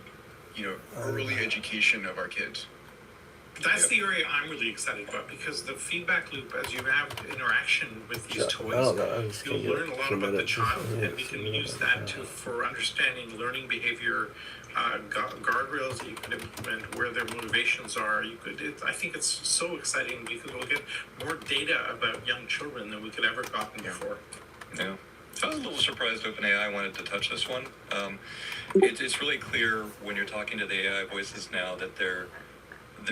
early education of our kids. That's the area I'm really excited about, because the feedback loop, as you have interaction with these Yeah, I toys, don't know, I just you'll can't get learn a lot some about of the that. child, Yeah, and we can some of use that for understanding learning behavior, guardrails that you can implement, where their motivations are. I think it's so exciting, because we'll get more data about young children than we could ever gotten before. Yeah. I was a little surprised OpenAI wanted to touch this one. It's really clear when you're talking to the AI voices now that they're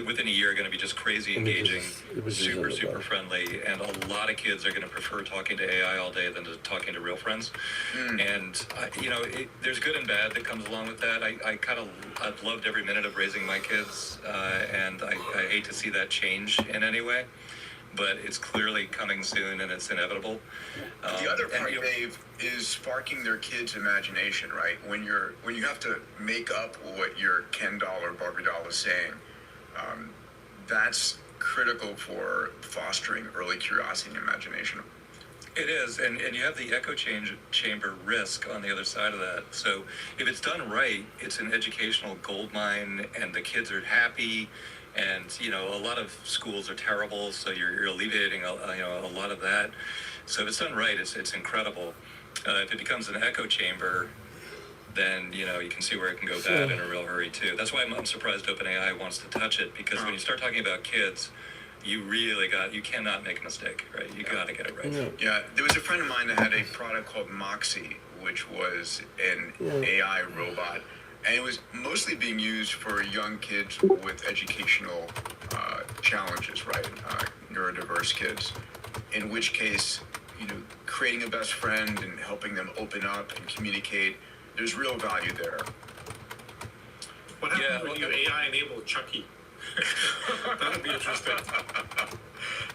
within a year going to be just crazy engaging, super friendly, and a lot of kids are going to prefer talking to AI all day than to talking to real friends. And there's good and bad that comes along with that. I've loved every minute of raising my kids, and I hate to see that change in any way. But it's clearly coming soon, and it's inevitable. The other part, Dave, is sparking their kids' imagination, right? When you have to make up what your Ken doll or Barbie doll is saying, that's critical for fostering early curiosity and imagination. It is, and you have the echo chamber risk on the other side of that. So if it's done right, it's an educational goldmine, and the kids are happy. And a lot of schools are terrible, so you're alleviating a lot of that. So if it's done right, it's incredible. If it becomes an echo chamber, then you can see where it can go bad in a real hurry too. That's why I'm surprised OpenAI wants to touch it, because when you start talking about kids, you cannot make a mistake, right? You got to get it right. Yeah, there was a friend of mine that had a product called Moxie, which was an AI robot. And it was mostly being used for young kids with educational challenges, right? Neurodiverse kids. In which case, creating a best friend and helping them open up and communicate, there's real value there. What happened when you AI enabled Chucky? That'd be interesting.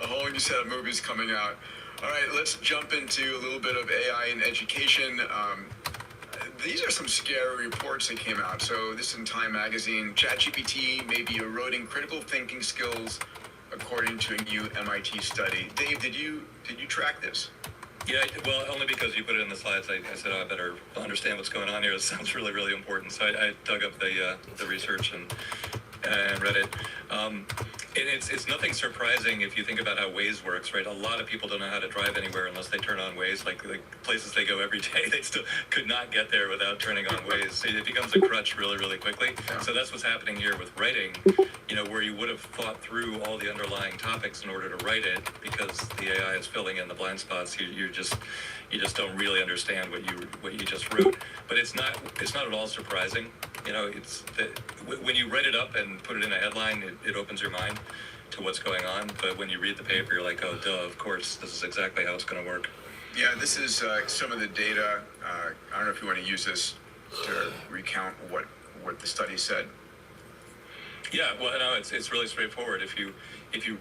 A whole new set of movies coming out. All right, let's jump into a little bit of AI in education. These are some scary reports that came out. So this is in Time magazine. ChatGPT may be eroding critical thinking skills, according to a new MIT study. Dave, did you track this? Yeah, well, only because you put it in the slides. I said, I better understand what's going on here. It sounds really, really important. So I dug up the research and read it. And it's nothing surprising if you think about how Waze works, right? A lot of people don't know how to drive anywhere unless they turn on Waze. Like places they go every day, they still could not get there without turning on Waze. It becomes a crutch really, really quickly. So that's what's happening here with writing, where you would have thought through all the underlying topics in order to write it, because the AI is filling in the blind spots. You just don't really understand what you just wrote. But it's not at all surprising. It's when you write it up and put it in a headline, it opens your mind to what's going on. But when you read the paper, you're like, oh, duh, of course, this is exactly how it's going to work. Yeah, this is some of the data. I don't know if you want to use this to recount what the study said. Yeah, well, no, it's really straightforward. If you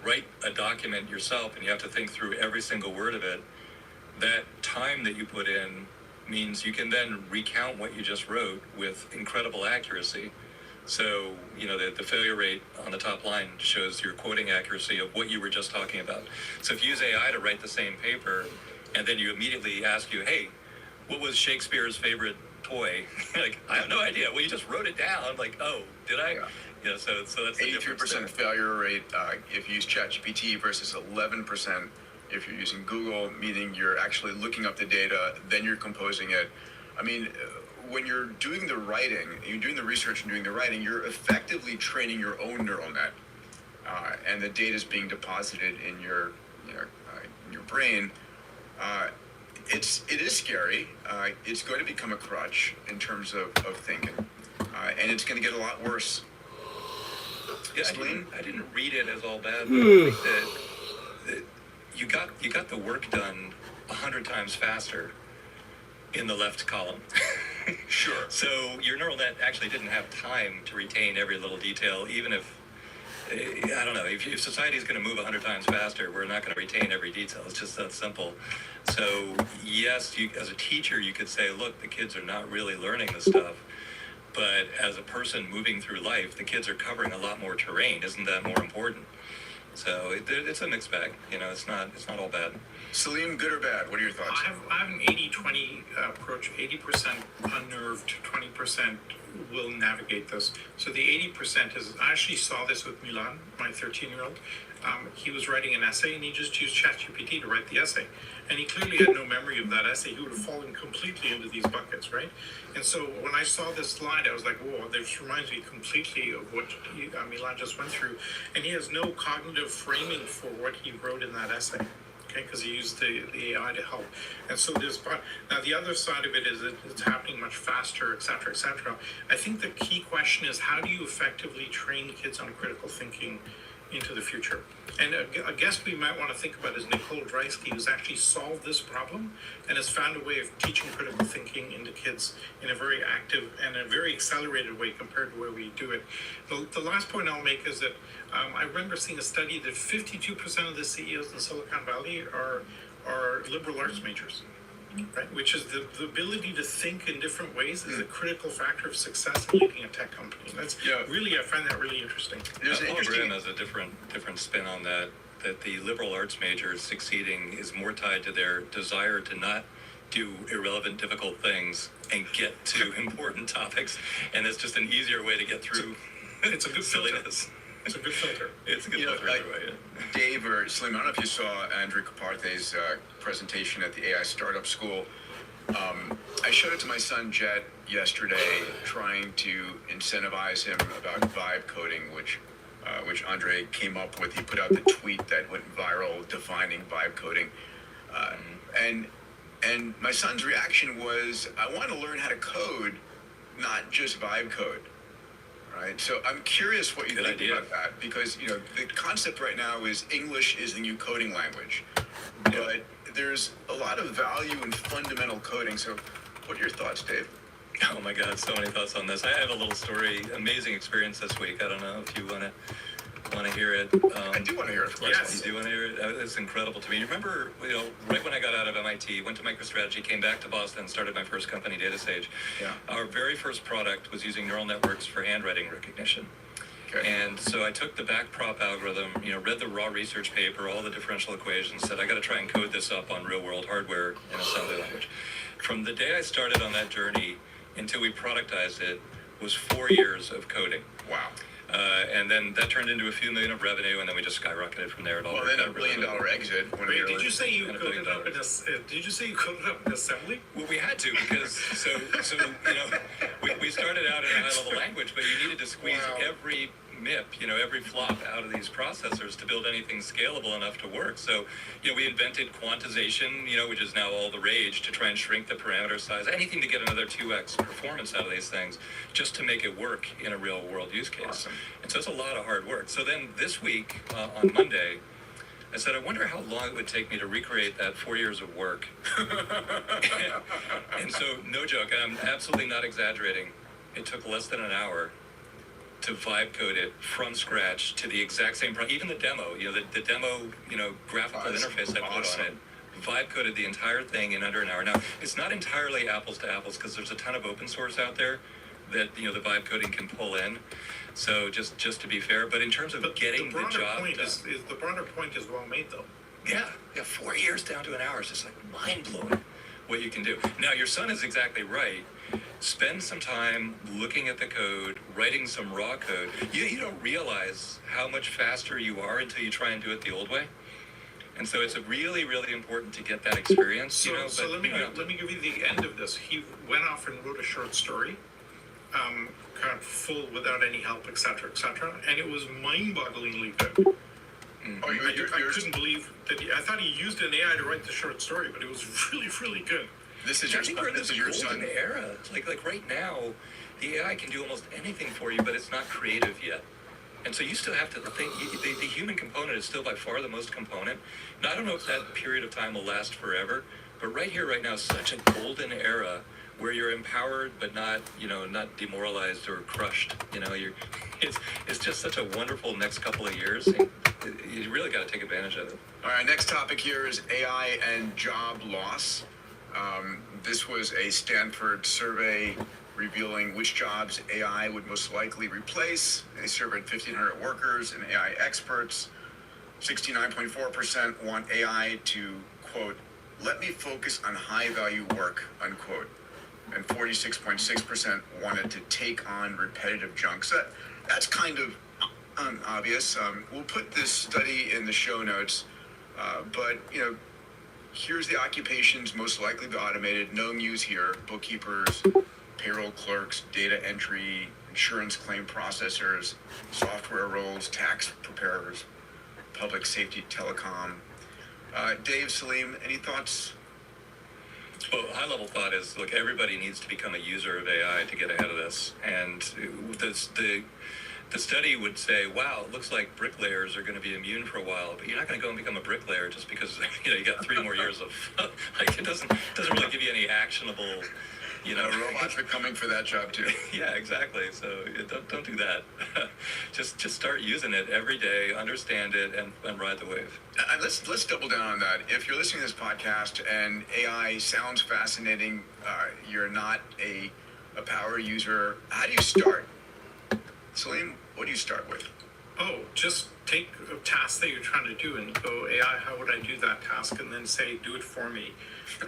write a document yourself and you have to think through every single word of it, that time that you put in means you can then recount what you just wrote with incredible accuracy. So, the failure rate on the top line shows your quoting accuracy of what you were just talking about. So if you use AI to write the same paper, and then you immediately ask you, hey, what was Shakespeare's favorite toy? Like, I have no idea. Well, you just wrote it down. Like, oh, did I? Yeah. So that's the 83% failure rate if you use ChatGPT versus 11% if you're using Google, meaning you're actually looking up the data, then you're composing it. I mean, when you're doing the writing, you're doing the research and doing the writing, you're effectively training your own neural net, and the data is being deposited in your brain. It is scary. It's going to become a crutch in terms of thinking, and it's going to get a lot worse. Yeah, I didn't read it as all bad, but I think that you got the work done 100 times faster in the left column. Sure. So your neural net actually didn't have time to retain every little detail, even if, I don't know, if society is going to move 100 times faster, we're not going to retain every detail. It's just that simple. So yes, as a teacher, you could say, look, the kids are not really learning this stuff. But as a person moving through life, the kids are covering a lot more terrain. Isn't that more important? So it's a mixed bag. It's not all bad. Salim, good or bad? What are your thoughts? I have an 80-20 approach. 80% unnerved, 20% will navigate this. So the 80% is, I actually saw this with Milan, my 13-year-old. He was writing an essay and he just used ChatGPT to write the essay. And he clearly had no memory of that essay. He would have fallen completely into these buckets, right? And so when I saw this slide, I was like, whoa, this reminds me completely of what Milan just went through. And he has no cognitive framing for what he wrote in that essay. Okay, because he used the AI to help. And so now the other side of it is it's happening much faster, et cetera, et cetera. I think the key question is how do you effectively train kids on critical thinking into the future? And a guest we might want to think about is Nicole Dreisky, who's actually solved this problem and has found a way of teaching critical thinking into kids in a very active and a very accelerated way compared to where we do it. The last point I'll make is that I remember seeing a study that 52% of the CEOs in Silicon Valley are liberal arts majors. Right, which is the ability to think in different ways is a critical factor of success in leading a tech company. I find that really interesting. There's Graham has a different spin on that the liberal arts majors succeeding is more tied to their desire to not do irrelevant, difficult things and get to important topics, and it's just an easier way to get through. It's a good silliness. It's a good filter. It's a good filter. Dave or Slim, I don't know if you saw Andrew Kaparthe's presentation at the AI Startup School. I showed it to my son Jet yesterday, trying to incentivize him about vibe coding, which Andre came up with. He put out the tweet that went viral defining vibe coding, and my son's reaction was, "I want to learn how to code, not just vibe code." Right. So I'm curious what you think about that, because the concept right now is English is the new coding language, but there's a lot of value in fundamental coding. So what are your thoughts, Dave? Oh my God, so many thoughts on this. I have a little story, amazing experience this week. I don't know if you want to hear it. I do want to hear it. Yes, you do want to hear it. It's incredible to me. You remember, right when I got out of MIT, went to MicroStrategy, came back to Boston, started my first company, DataStage. Yeah. Our very first product was using neural networks for handwriting recognition. Okay. And so I took the backprop algorithm, read the raw research paper, all the differential equations, said I got to try and code this up on real world hardware in assembly language. From the day I started on that journey until we productized it was 4 years of coding. Wow. And then that turned into a few million of revenue, and then we just skyrocketed from there. Well, then $1 billion exit. Did you say you coded up in assembly? Well, we had to, because we started out in a high-level language, but you needed to squeeze every MIP, every flop out of these processors to build anything scalable enough to work. So, we invented quantization, which is now all the rage, to try and shrink the parameter size, anything to get another 2x performance out of these things, just to make it work in a real world use case. Awesome. And so it's a lot of hard work. So then this week, on Monday, I said, I wonder how long it would take me to recreate that 4 years of work. And so, no joke, I'm absolutely not exaggerating. It took less than an hour to vibe code it from scratch to the exact same even the demo, the demo, graphical interface I put on it, vibe coded the entire thing in under an hour. Now, it's not entirely apples to apples, because there's a ton of open source out there that, the vibe coding can pull in. So just to be fair, but in terms of getting the job done. The broader point is well made, though. Yeah, 4 years down to an hour is just like mind-blowing what you can do. Now, your son is exactly right. Spend some time looking at the code, writing some raw code. You don't realize how much faster you are until you try and do it the old way. And so it's really, really important to get that experience. So let me give you the end of this. He went off and wrote a short story, kind of full without any help, etc., and it was mind-bogglingly good. Mm-hmm. I couldn't believe that. I thought he used an AI to write the short story, but it was really, really good. This is your son era. Like right now, the AI can do almost anything for you, but it's not creative yet. And so you still have to think, the human component is still by far the most component. Now, I don't know if that period of time will last forever, but right here, right now, is such a golden era where you're empowered, but not demoralized or crushed. It's just such a wonderful next couple of years. You really got to take advantage of it. All right, next topic here is AI and job loss. This was a Stanford survey revealing which jobs AI would most likely replace. They surveyed 1,500 workers and AI experts. 69.4% want AI to, quote, let me focus on high-value work, unquote. And 46.6% wanted to take on repetitive junk. So that's kind of obvious. We'll put this study in the show notes, but, you know, here's the occupations most likely to be automated. No news here. Bookkeepers, payroll clerks, data entry, insurance claim processors, software roles, tax preparers, public safety, telecom. Dave, Salim, any thoughts? Well, high-level thought is, look, everybody needs to become a user of AI to get ahead of this. And the study would say, wow, it looks like bricklayers are going to be immune for a while, but you're not going to go and become a bricklayer just because, you know, you got 3 more years of, like, it doesn't really give you any actionable, you know. Robots are coming for that job too. Yeah, exactly. So don't do that. just start using it every day, understand it, and ride the wave. Let's double down on that. If you're listening to this podcast and AI sounds fascinating, you're not a power user, how do you start? Salim, what do you start with? Oh, just take a task that you're trying to do and go, AI, how would I do that task? And then say, do it for me,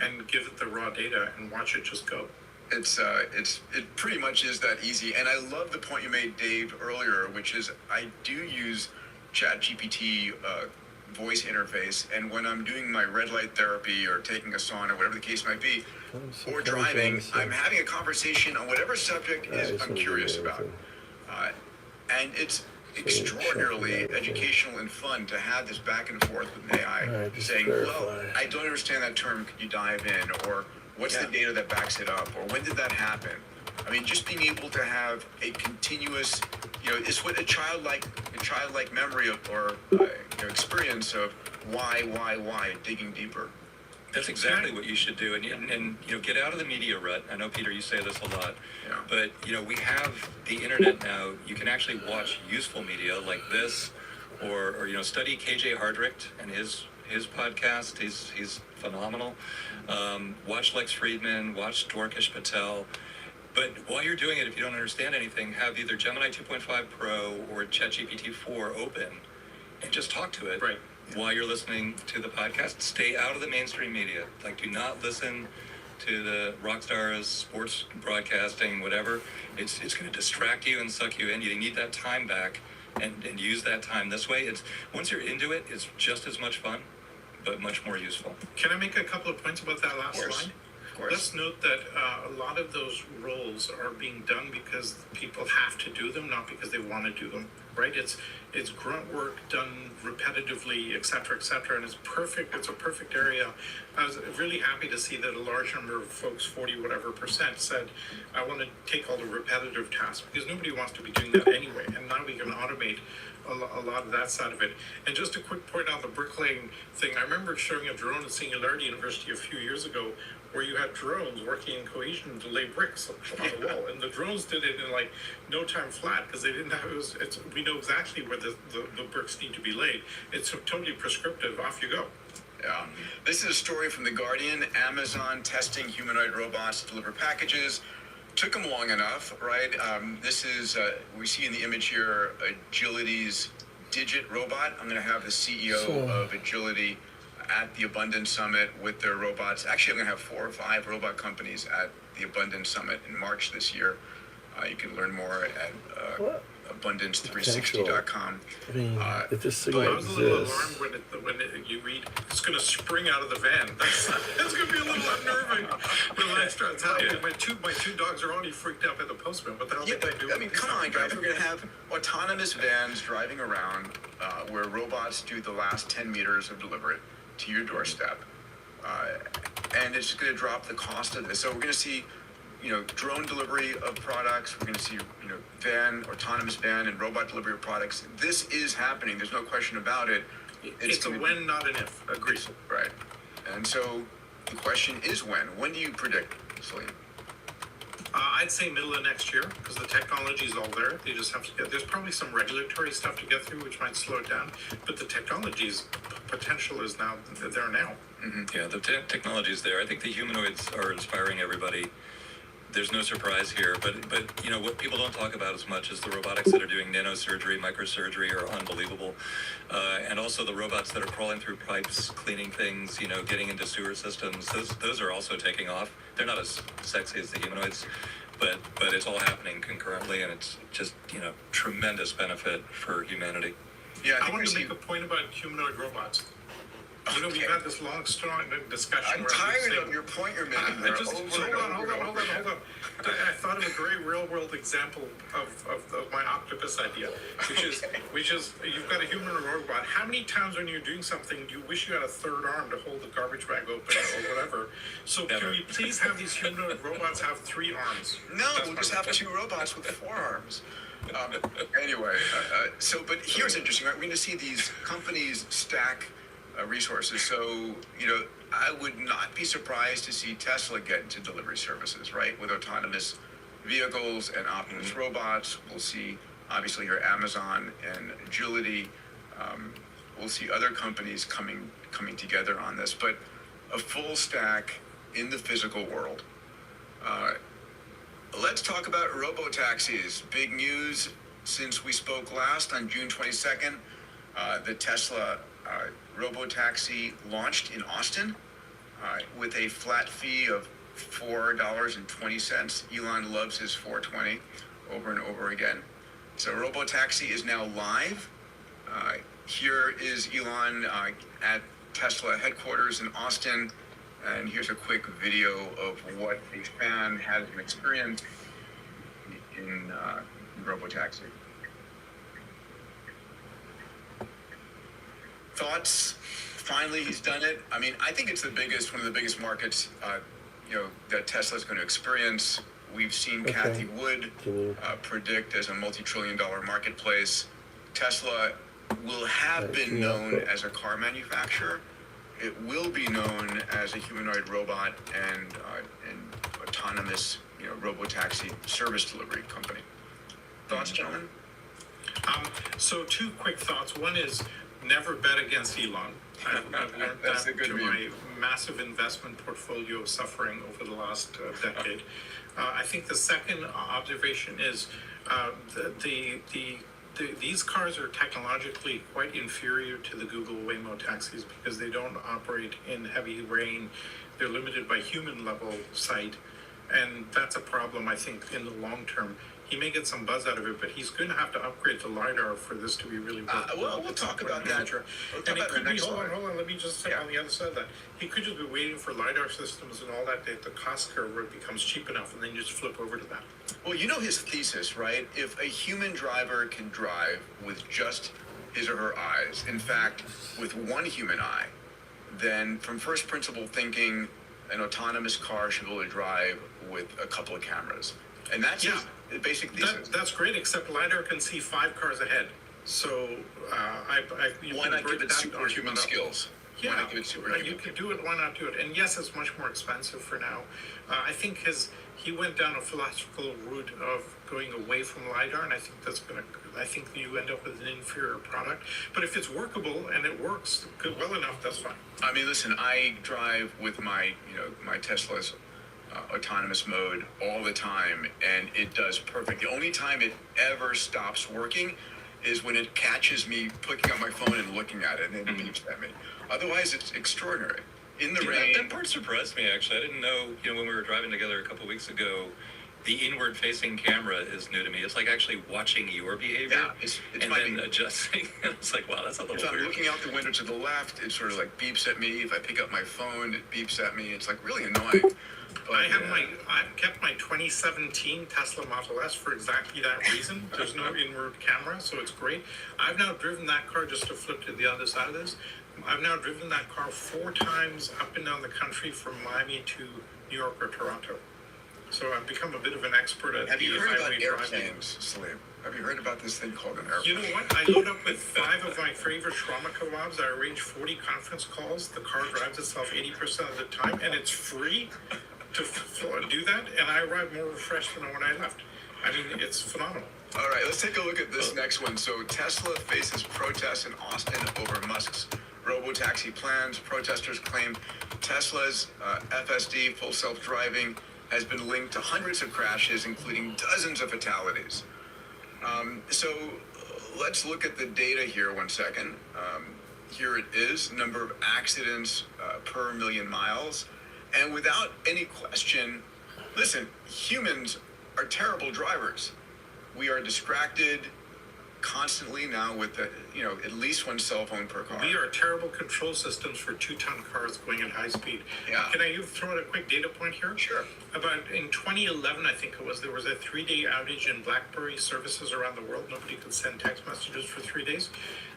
and give it the raw data and watch it just go. It pretty much is that easy. And I love the point you made, Dave, earlier, which is I do use ChatGPT voice interface, and when I'm doing my red light therapy or taking a sauna, whatever the case might be, or driving, I'm having a conversation on whatever subject I'm curious about. And it's extraordinarily educational and fun to have this back and forth with AI, saying, well, I don't understand that term, could you dive in? Or what's the data that backs it up? Or when did that happen? I mean, just being able to have a continuous, you know, it's what a childlike memory of, or experience of why, digging deeper. That's exactly what you should do, and you know, get out of the media rut. I know, Peter, you say this a lot, but you know, we have the internet now. You can actually watch useful media like this, or you know, study KJ Hardricht and his podcast. He's phenomenal. Watch Lex Friedman, watch Dwarkesh Patel. But while you're doing it, if you don't understand anything, have either Gemini 2.5 Pro or ChatGPT 4 open, and just talk to it. Right. While you're listening to the podcast. Stay out of the mainstream media. Like, do not listen to the rock stars, sports broadcasting, whatever. It's going to distract you and suck you in. You need that time back, and use that time this way. It's once you're into it, it's just as much fun, but much more useful. Can I make a couple of points about that last line? Of course. Let's note that a lot of those roles are being done because people have to do them, not because they want to do them, right? It's grunt work done repetitively, et cetera, and it's perfect. It's a perfect area. I was really happy to see that a large number of folks, 40% said, I want to take all the repetitive tasks, because nobody wants to be doing that anyway, and now we can automate a lot of that side of it. And just a quick point on the bricklaying thing, I remember showing a drone at Singularity University a few years ago where you had drones working in cohesion to lay bricks on the wall, and the drones did it in like no time flat, because they didn't have we know exactly where the bricks need to be laid. It's totally prescriptive. Off you go. Yeah. This is a story from The Guardian. Amazon testing humanoid robots to deliver packages. Took them long enough, right? This is, we see in the image here, Agility's Digit robot. I'm going to have the CEO of Agility at the Abundance Summit with their robots. Actually, I'm going to have 4 or 5 robot companies at the Abundance Summit in March this year. You can learn more at abundance360.com. I mean, if this signal I was a little exists. alarmed when you read it's going to spring out of the van. That's going to be a little unnerving when that starts happening. My two dogs are already freaked out by the postman. What the hell did they do? I mean, come on, guys. We're going to have autonomous vans driving around where robots do the last 10 meters of delivery to your doorstep. And it's going to drop the cost of this. So we're going to see, drone delivery of products. We're going to see, autonomous van and robot delivery of products. This is happening. There's no question about it. It's a when, not an if. Agreed. Right. And so the question is when. When do you predict, Salim? I'd say middle of next year, because the technology is all there. They just have to there's probably some regulatory stuff to get through, which might slow it down. But the technology's potential is there now. Mm-hmm. Yeah, the technology is there. I think the humanoids are inspiring everybody. there's no surprise here, but you know what people don't talk about as much is the robotics that are doing nanosurgery, microsurgery are unbelievable, and also the robots that are crawling through pipes, cleaning things, you know, getting into sewer systems. Those are also taking off. They're not as sexy as the humanoids, but it's all happening concurrently, and it's just, you know, tremendous benefit for humanity. Yeah, I want to make a point about humanoid robots. You know, we've had this long, strong discussion. I'm tired of your point you're making. Hold on. I thought of a very real-world example of my octopus idea, which is you've got a humanoid robot. How many times when you're doing something, do you wish you had a third arm to hold the garbage bag open or whatever? So can we please have these humanoid robots have 3 arms? No, we'll just have 2 robots with 4 arms. Anyway, but here's interesting, right? We're going to see these companies stack resources. So, you know, I would not be surprised to see Tesla get into delivery services, right? With autonomous vehicles and Optimus robots. We'll see, obviously, your Amazon and Agility. We'll see other companies coming together on this. But a full stack in the physical world. Let's talk about robo-taxis. Big news since we spoke last on June 22nd. The Tesla robo-taxi launched in Austin with a flat fee of $4.20. Elon loves his $4.20 over and over again. So robo-taxi is now live. Here is Elon at Tesla headquarters in Austin. And here's a quick video of what a fan has experienced in robo-taxi. Thoughts? Finally, he's done it. I mean, I think it's one of the biggest markets, you know, that Tesla's going to experience. We've seen Kathy Wood predict as a multi-trillion-dollar marketplace. Tesla will have been known as a car manufacturer. It will be known as a humanoid robot and autonomous, you know, robo-taxi service delivery company. Thoughts, gentlemen? So 2 quick thoughts. One is never bet against Elon. I've learned that through my massive investment portfolio suffering over the last decade. I think the second observation is these cars are technologically quite inferior to the Google Waymo taxis because they don't operate in heavy rain. They're limited by human level sight, and that's a problem, I think, in the long term. He may get some buzz out of it, but he's going to have to upgrade the LiDAR for this to be really well, we'll talk about that. And it could be, hold on, let me just say on the other side of that, he could just be waiting for LiDAR systems and all that, the cost curve where it becomes cheap enough, and then you just flip over to that. Well, you know his thesis, right? If a human driver can drive with just his or her eyes, in fact, with one human eye, then from first principle thinking, an autonomous car should be able to drive with a couple of cameras. And that's his basic thesis. That's great, except LiDAR can see 5 cars ahead. So why not give it superhuman skills? Yeah, you could do it. Why not do it? And yes, it's much more expensive for now. I think he went down a philosophical route of going away from LiDAR, and I think you end up with an inferior product. But if it's workable and it works well enough, that's fine. I mean, listen, I drive with my Tesla's autonomous mode all the time, and it does perfect. The only time it ever stops working is when it catches me picking up my phone and looking at it, and it beeps at me. Otherwise, it's extraordinary. In the rain. That part surprised me, actually. I didn't know, you know, when we were driving together a couple weeks ago, the inward-facing camera is new to me. It's like actually watching your behavior and then adjusting. It's like, wow, that's a little weird. If I'm looking out the window to the left, it sort of like beeps at me. If I pick up my phone, it beeps at me. It's like really annoying. But, I've kept my 2017 Tesla Model S for exactly that reason. There's no inward camera, so it's great. I've now driven that car, just to flip to the other side of this, I've now driven that car 4 times up and down the country from Miami to New York or Toronto. So I've become a bit of an expert at Have you heard about airplanes, Salim? Have you heard about this thing called an airplane? You know what? I load up with 5 of my favorite shawarma kebabs. I arrange 40 conference calls. The car drives itself 80% of the time, and it's free to do that. And I arrive more refreshed than when I left. I mean, it's phenomenal. All right, let's take a look at this next one. So Tesla faces protests in Austin over Musk's robo-taxi plans. Protesters claim Tesla's FSD, full self-driving, has been linked to hundreds of crashes, including dozens of fatalities. So let's look at the data here 1 second. Here it is, number of accidents per million miles. And without any question, listen, humans are terrible drivers. We are distracted constantly now with at least one cell phone per car. We are terrible control systems for 2-ton cars going at high speed. Yeah. Can I throw out a quick data point here? Sure. About in 2011, I think it was, there was a 3-day outage in BlackBerry services around the world. Nobody could send text messages for 3 days.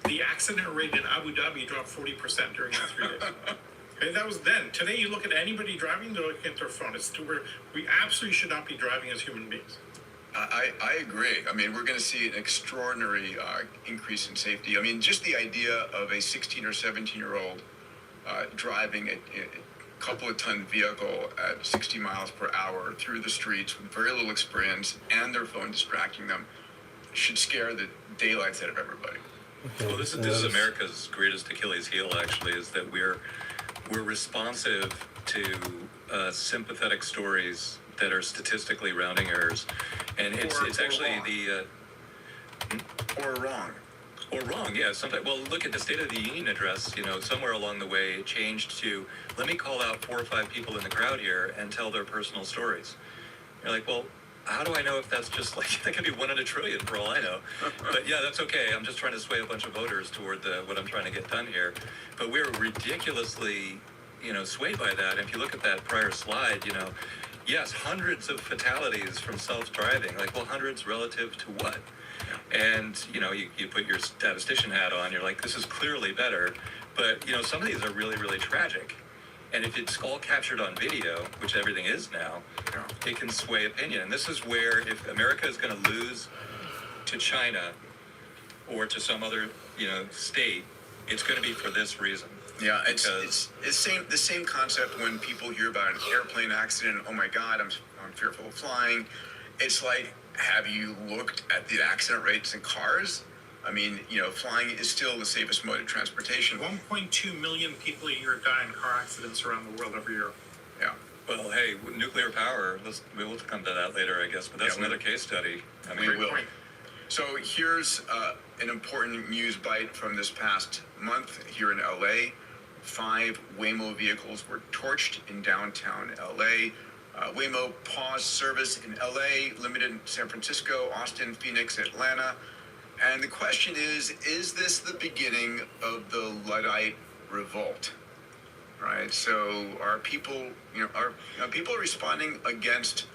The accident rate in Abu Dhabi dropped 40% during that 3 days. Okay, that was then. Today, you look at anybody driving, they're looking at their phone. We absolutely should not be driving as human beings. I agree. I mean, we're going to see an extraordinary increase in safety. I mean, just the idea of a 16 or 17-year-old driving a couple of ton vehicle at 60 miles per hour through the streets with very little experience and their phone distracting them should scare the daylights out of everybody. Well, this is America's greatest Achilles heel, actually, is that we're responsive to sympathetic stories that are statistically rounding errors, and it's actually wrong. Or wrong, yeah. Sometimes, well, look at the State of the Union address. Somewhere along the way, it changed to, let me call out 4 or 5 people in the crowd here and tell their personal stories. You're like, well, how do I know if that's just like, that could be 1 in a trillion for all I know. But yeah, that's okay. I'm just trying to sway a bunch of voters toward what I'm trying to get done here. But we're ridiculously, swayed by that. And if you look at that prior slide, yes, hundreds of fatalities from self-driving. Like, well, hundreds relative to what? And, you put your statistician hat on, you're like, this is clearly better. But, some of these are really, really tragic. And if it's all captured on video, which everything is now, it can sway opinion. And this is where, if America is going to lose to China or to some other, state, it's going to be for this reason. Yeah, it's the same concept when people hear about an airplane accident. Oh my God, I'm fearful of flying. It's like, have you looked at the accident rates in cars? I mean, flying is still the safest mode of transportation. 1.2 million people a year die in car accidents around the world every year. Yeah. Well, hey, nuclear power, we will come to that later, I guess, but that's another case study. I mean, we will. So here's an important news bite from this past month here in LA. 5 Waymo vehicles were torched in downtown LA. Waymo paused service in LA, limited in San Francisco, Austin, Phoenix, Atlanta. And the question is this the beginning of the Luddite revolt? Right? So are people, people responding against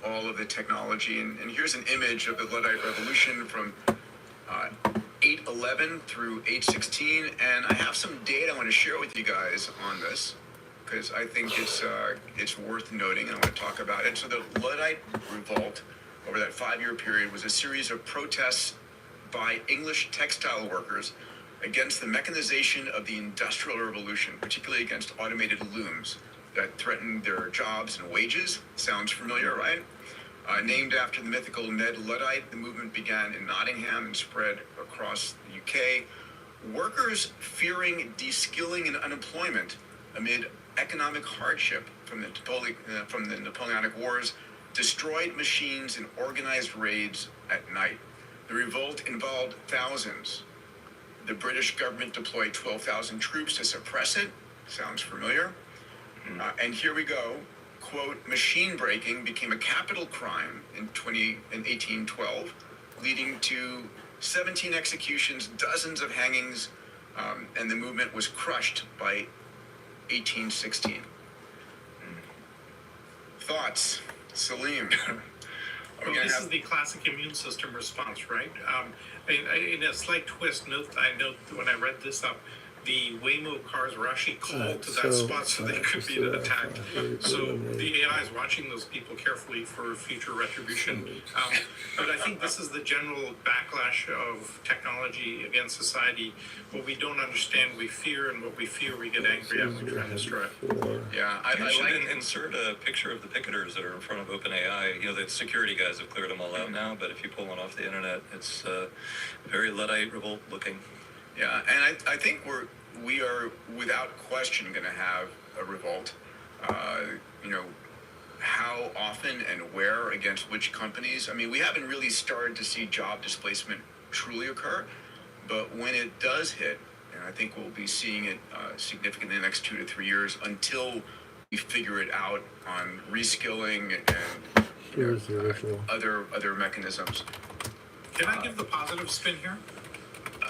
all of the technology? And here's an image of the Luddite revolution from 8/11 through 8/16, and I have some data I want to share with you guys on this because I think it's worth noting, and I want to talk about it. So the Luddite revolt over that 5-year period was a series of protests by English textile workers against the mechanization of the Industrial Revolution, particularly against automated looms that threatened their jobs and wages. Sounds familiar, right? Named after the mythical Ned Luddite, the movement began in Nottingham and spread across the UK. Workers fearing de-skilling and unemployment amid economic hardship from the Napoleonic Wars destroyed machines and organized raids at night. The revolt involved thousands. The British government deployed 12,000 troops to suppress it. Sounds familiar? And here we go. Quote, machine breaking became a capital crime in 1812, leading to 17 executions, dozens of hangings, and the movement was crushed by 1816. Thoughts? Salim? Well, this is the classic immune system response, right? In a slight twist, I note when I read this up, the Waymo cars were actually called to that spot so they could be attacked. So the AI is watching those people carefully for future retribution. But I think this is the general backlash of technology against society. What we don't understand, we fear, and what we fear, we get angry at, we try and destroy it. Yeah, I should insert a picture of the picketers that are in front of OpenAI. The security guys have cleared them all out now, but if you pull one off the internet, it's very Luddite revolt looking. Yeah, and I think we are without question going to have a revolt. you know, how often and where against which companies. I mean, we haven't really started to see job displacement truly occur, but when it does hit, and I think we'll be seeing it significantly in the next 2 to 3 years until we figure it out on reskilling and Here's the original. other mechanisms. Can I give the positive spin here?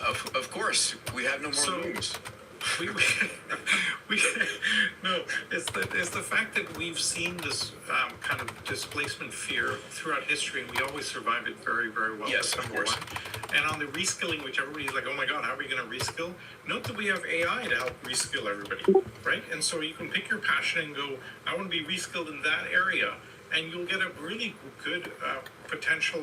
Of course, we have no more rooms. We no, it's the fact that we've seen this kind of displacement fear throughout history, and we always survive it very, very well. Yes, that's of number course. one. And on the reskilling, which everybody's like, oh my God, how are we going to reskill? Note that we have AI to help reskill everybody, right? And so you can pick your passion and go, I want to be reskilled in that area, and you'll get a really good potential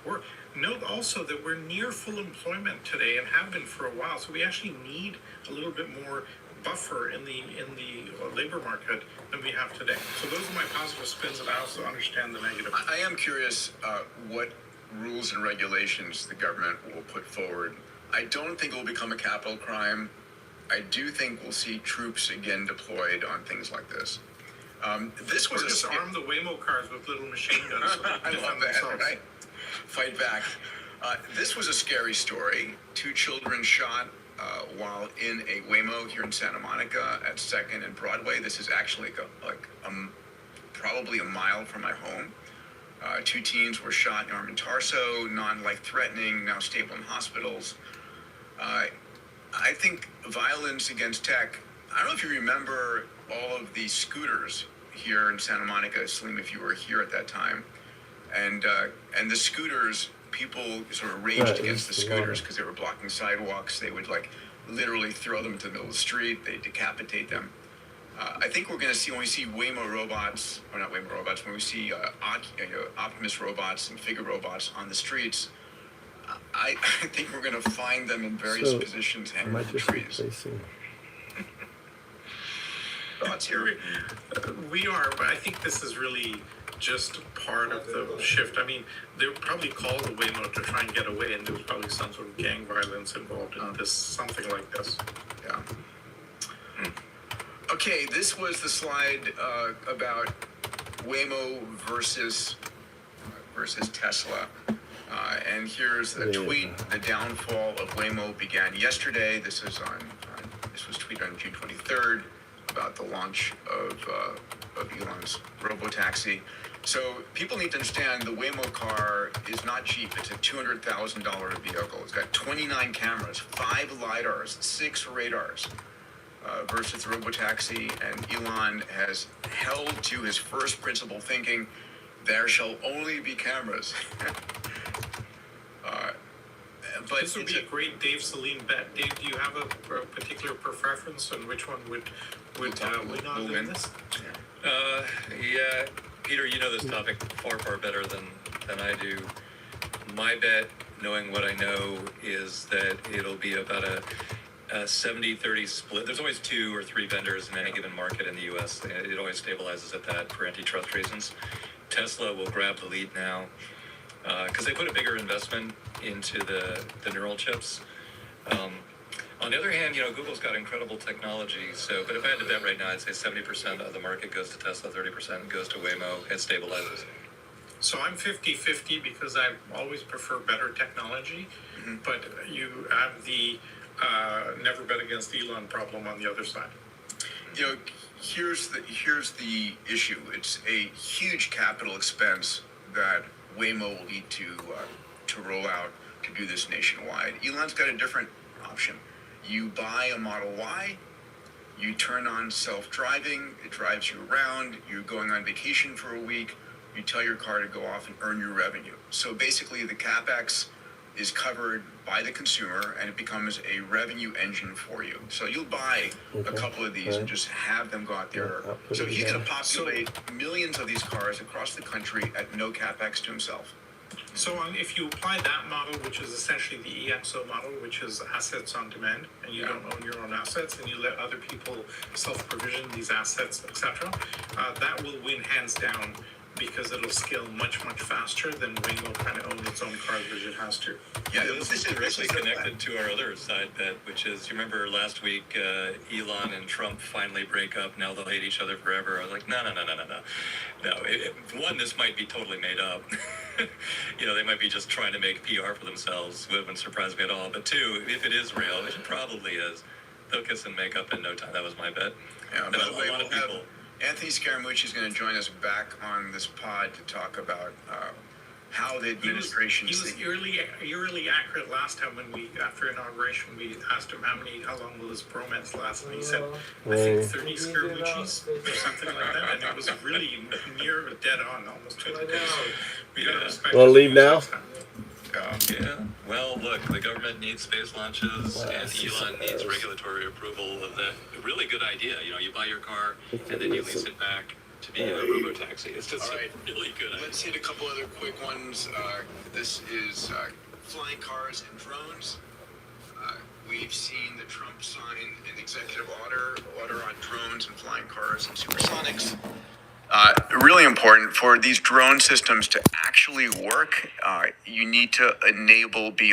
work. Note also that we're near full employment today and have been for a while, so we actually need a little bit more buffer in the labor market than we have today. So those are my positive spins, and I also understand the negative. I am curious what rules and regulations the government will put forward. I don't think it will become a capital crime. I do think we'll see troops again deployed on things like this. This was or just arm the Waymo cars with little machine guns. So I love that, right? Fight back. This was a scary story. 2 children shot while in a Waymo here in Santa Monica at 2nd and Broadway. This is actually probably a mile from my home. 2 teens were shot in arm and torso, non-life-threatening, now stable in hospitals. I think violence against tech, I don't know if you remember all of the scooters here in Santa Monica, Salim, if you were here at that time. And the scooters, people sort of raged against the scooters because they were blocking sidewalks. They would literally throw them to the middle of the street. They decapitate them. I think we're going to see, when we see Waymo robots, or not Waymo robots, when we see Optimus robots and Figure robots on the streets, I think we're going to find them in various positions hanging from trees. Thoughts here? We are, but I think this is really just part of the shift. I mean, they probably called the Waymo to try and get away, and there was probably some sort of gang violence involved in this, something like this. Yeah. Okay, this was the slide about Waymo versus Tesla. And here's a tweet. The downfall of Waymo began yesterday. This was tweeted on June 23rd about the launch of Elon's robotaxi. So people need to understand the Waymo car is not cheap. It's a $200,000 vehicle. It's got 29 cameras, 5 LiDARs, 6 radars. Versus the robotaxi, and Elon has held to his first principle thinking, there shall only be cameras. But this would be a great Dave Salim bet. Dave, do you have a particular preference on which one would win on this? Yeah, Peter, you know this topic far better than I do. My bet, knowing what I know, is that it'll be about a 70-30 split. There's always 2 or 3 vendors in any given market in the U.S. It always stabilizes at that for antitrust reasons. Tesla will grab the lead now because they put a bigger investment into the neural chips. On the other hand, Google's got incredible technology. But if I had to bet right now, I'd say 70% of the market goes to Tesla, 30% goes to Waymo. It stabilizes. So I'm 50-50 because I always prefer better technology, but you have the never bet against Elon problem on the other side. Here's the issue. It's a huge capital expense that Waymo will need to roll out to do this nationwide. Elon's got a different option. You buy a Model Y, you turn on self-driving, it drives you around, you're going on vacation for a week, you tell your car to go off and earn your revenue. So basically the CapEx is covered by the consumer, and it becomes a revenue engine for you. So you'll buy a couple of these and just have them go out there. So he's going to populate millions of these cars across the country at no CapEx to himself. So if you apply that model, which is essentially the EXO model, which is assets on demand, and you don't own your own assets, and you let other people self-provision these assets, etc., that will win hands down because it'll scale much faster than Waymo kind of owns its own cars, which it has to. Yeah, This is directly connected to our other side bet, which is, you remember last week, Elon and Trump finally break up. Now they'll hate each other forever. I was like, no. One, this might be totally made up. They might be just trying to make PR for themselves. Wouldn't surprise me at all. But two, if it is real, which it probably is, they'll kiss and make up in no time. That was my bet. Yeah, by the way, a lot of people. Anthony Scaramucci is going to join us back on this pod to talk about how the administration. He was eerily accurate last time after inauguration, we asked him how long will this bromance last, and he said, I think 30 Scaramucci's or something like that, and it was really near dead on, almost to the day. So we gotta respect. Want to leave now? Yeah. Well, look, the government needs space launches, and Elon needs regulatory approval of that. Really good idea. You buy your car and then you lease it back to be a robo-taxi. It's just a really good idea. Let's hit a couple other quick ones. This is flying cars and drones. We've seen the Trump sign an executive order on drones and flying cars and supersonics. Really important for these drone systems to actually work. You need to enable beyond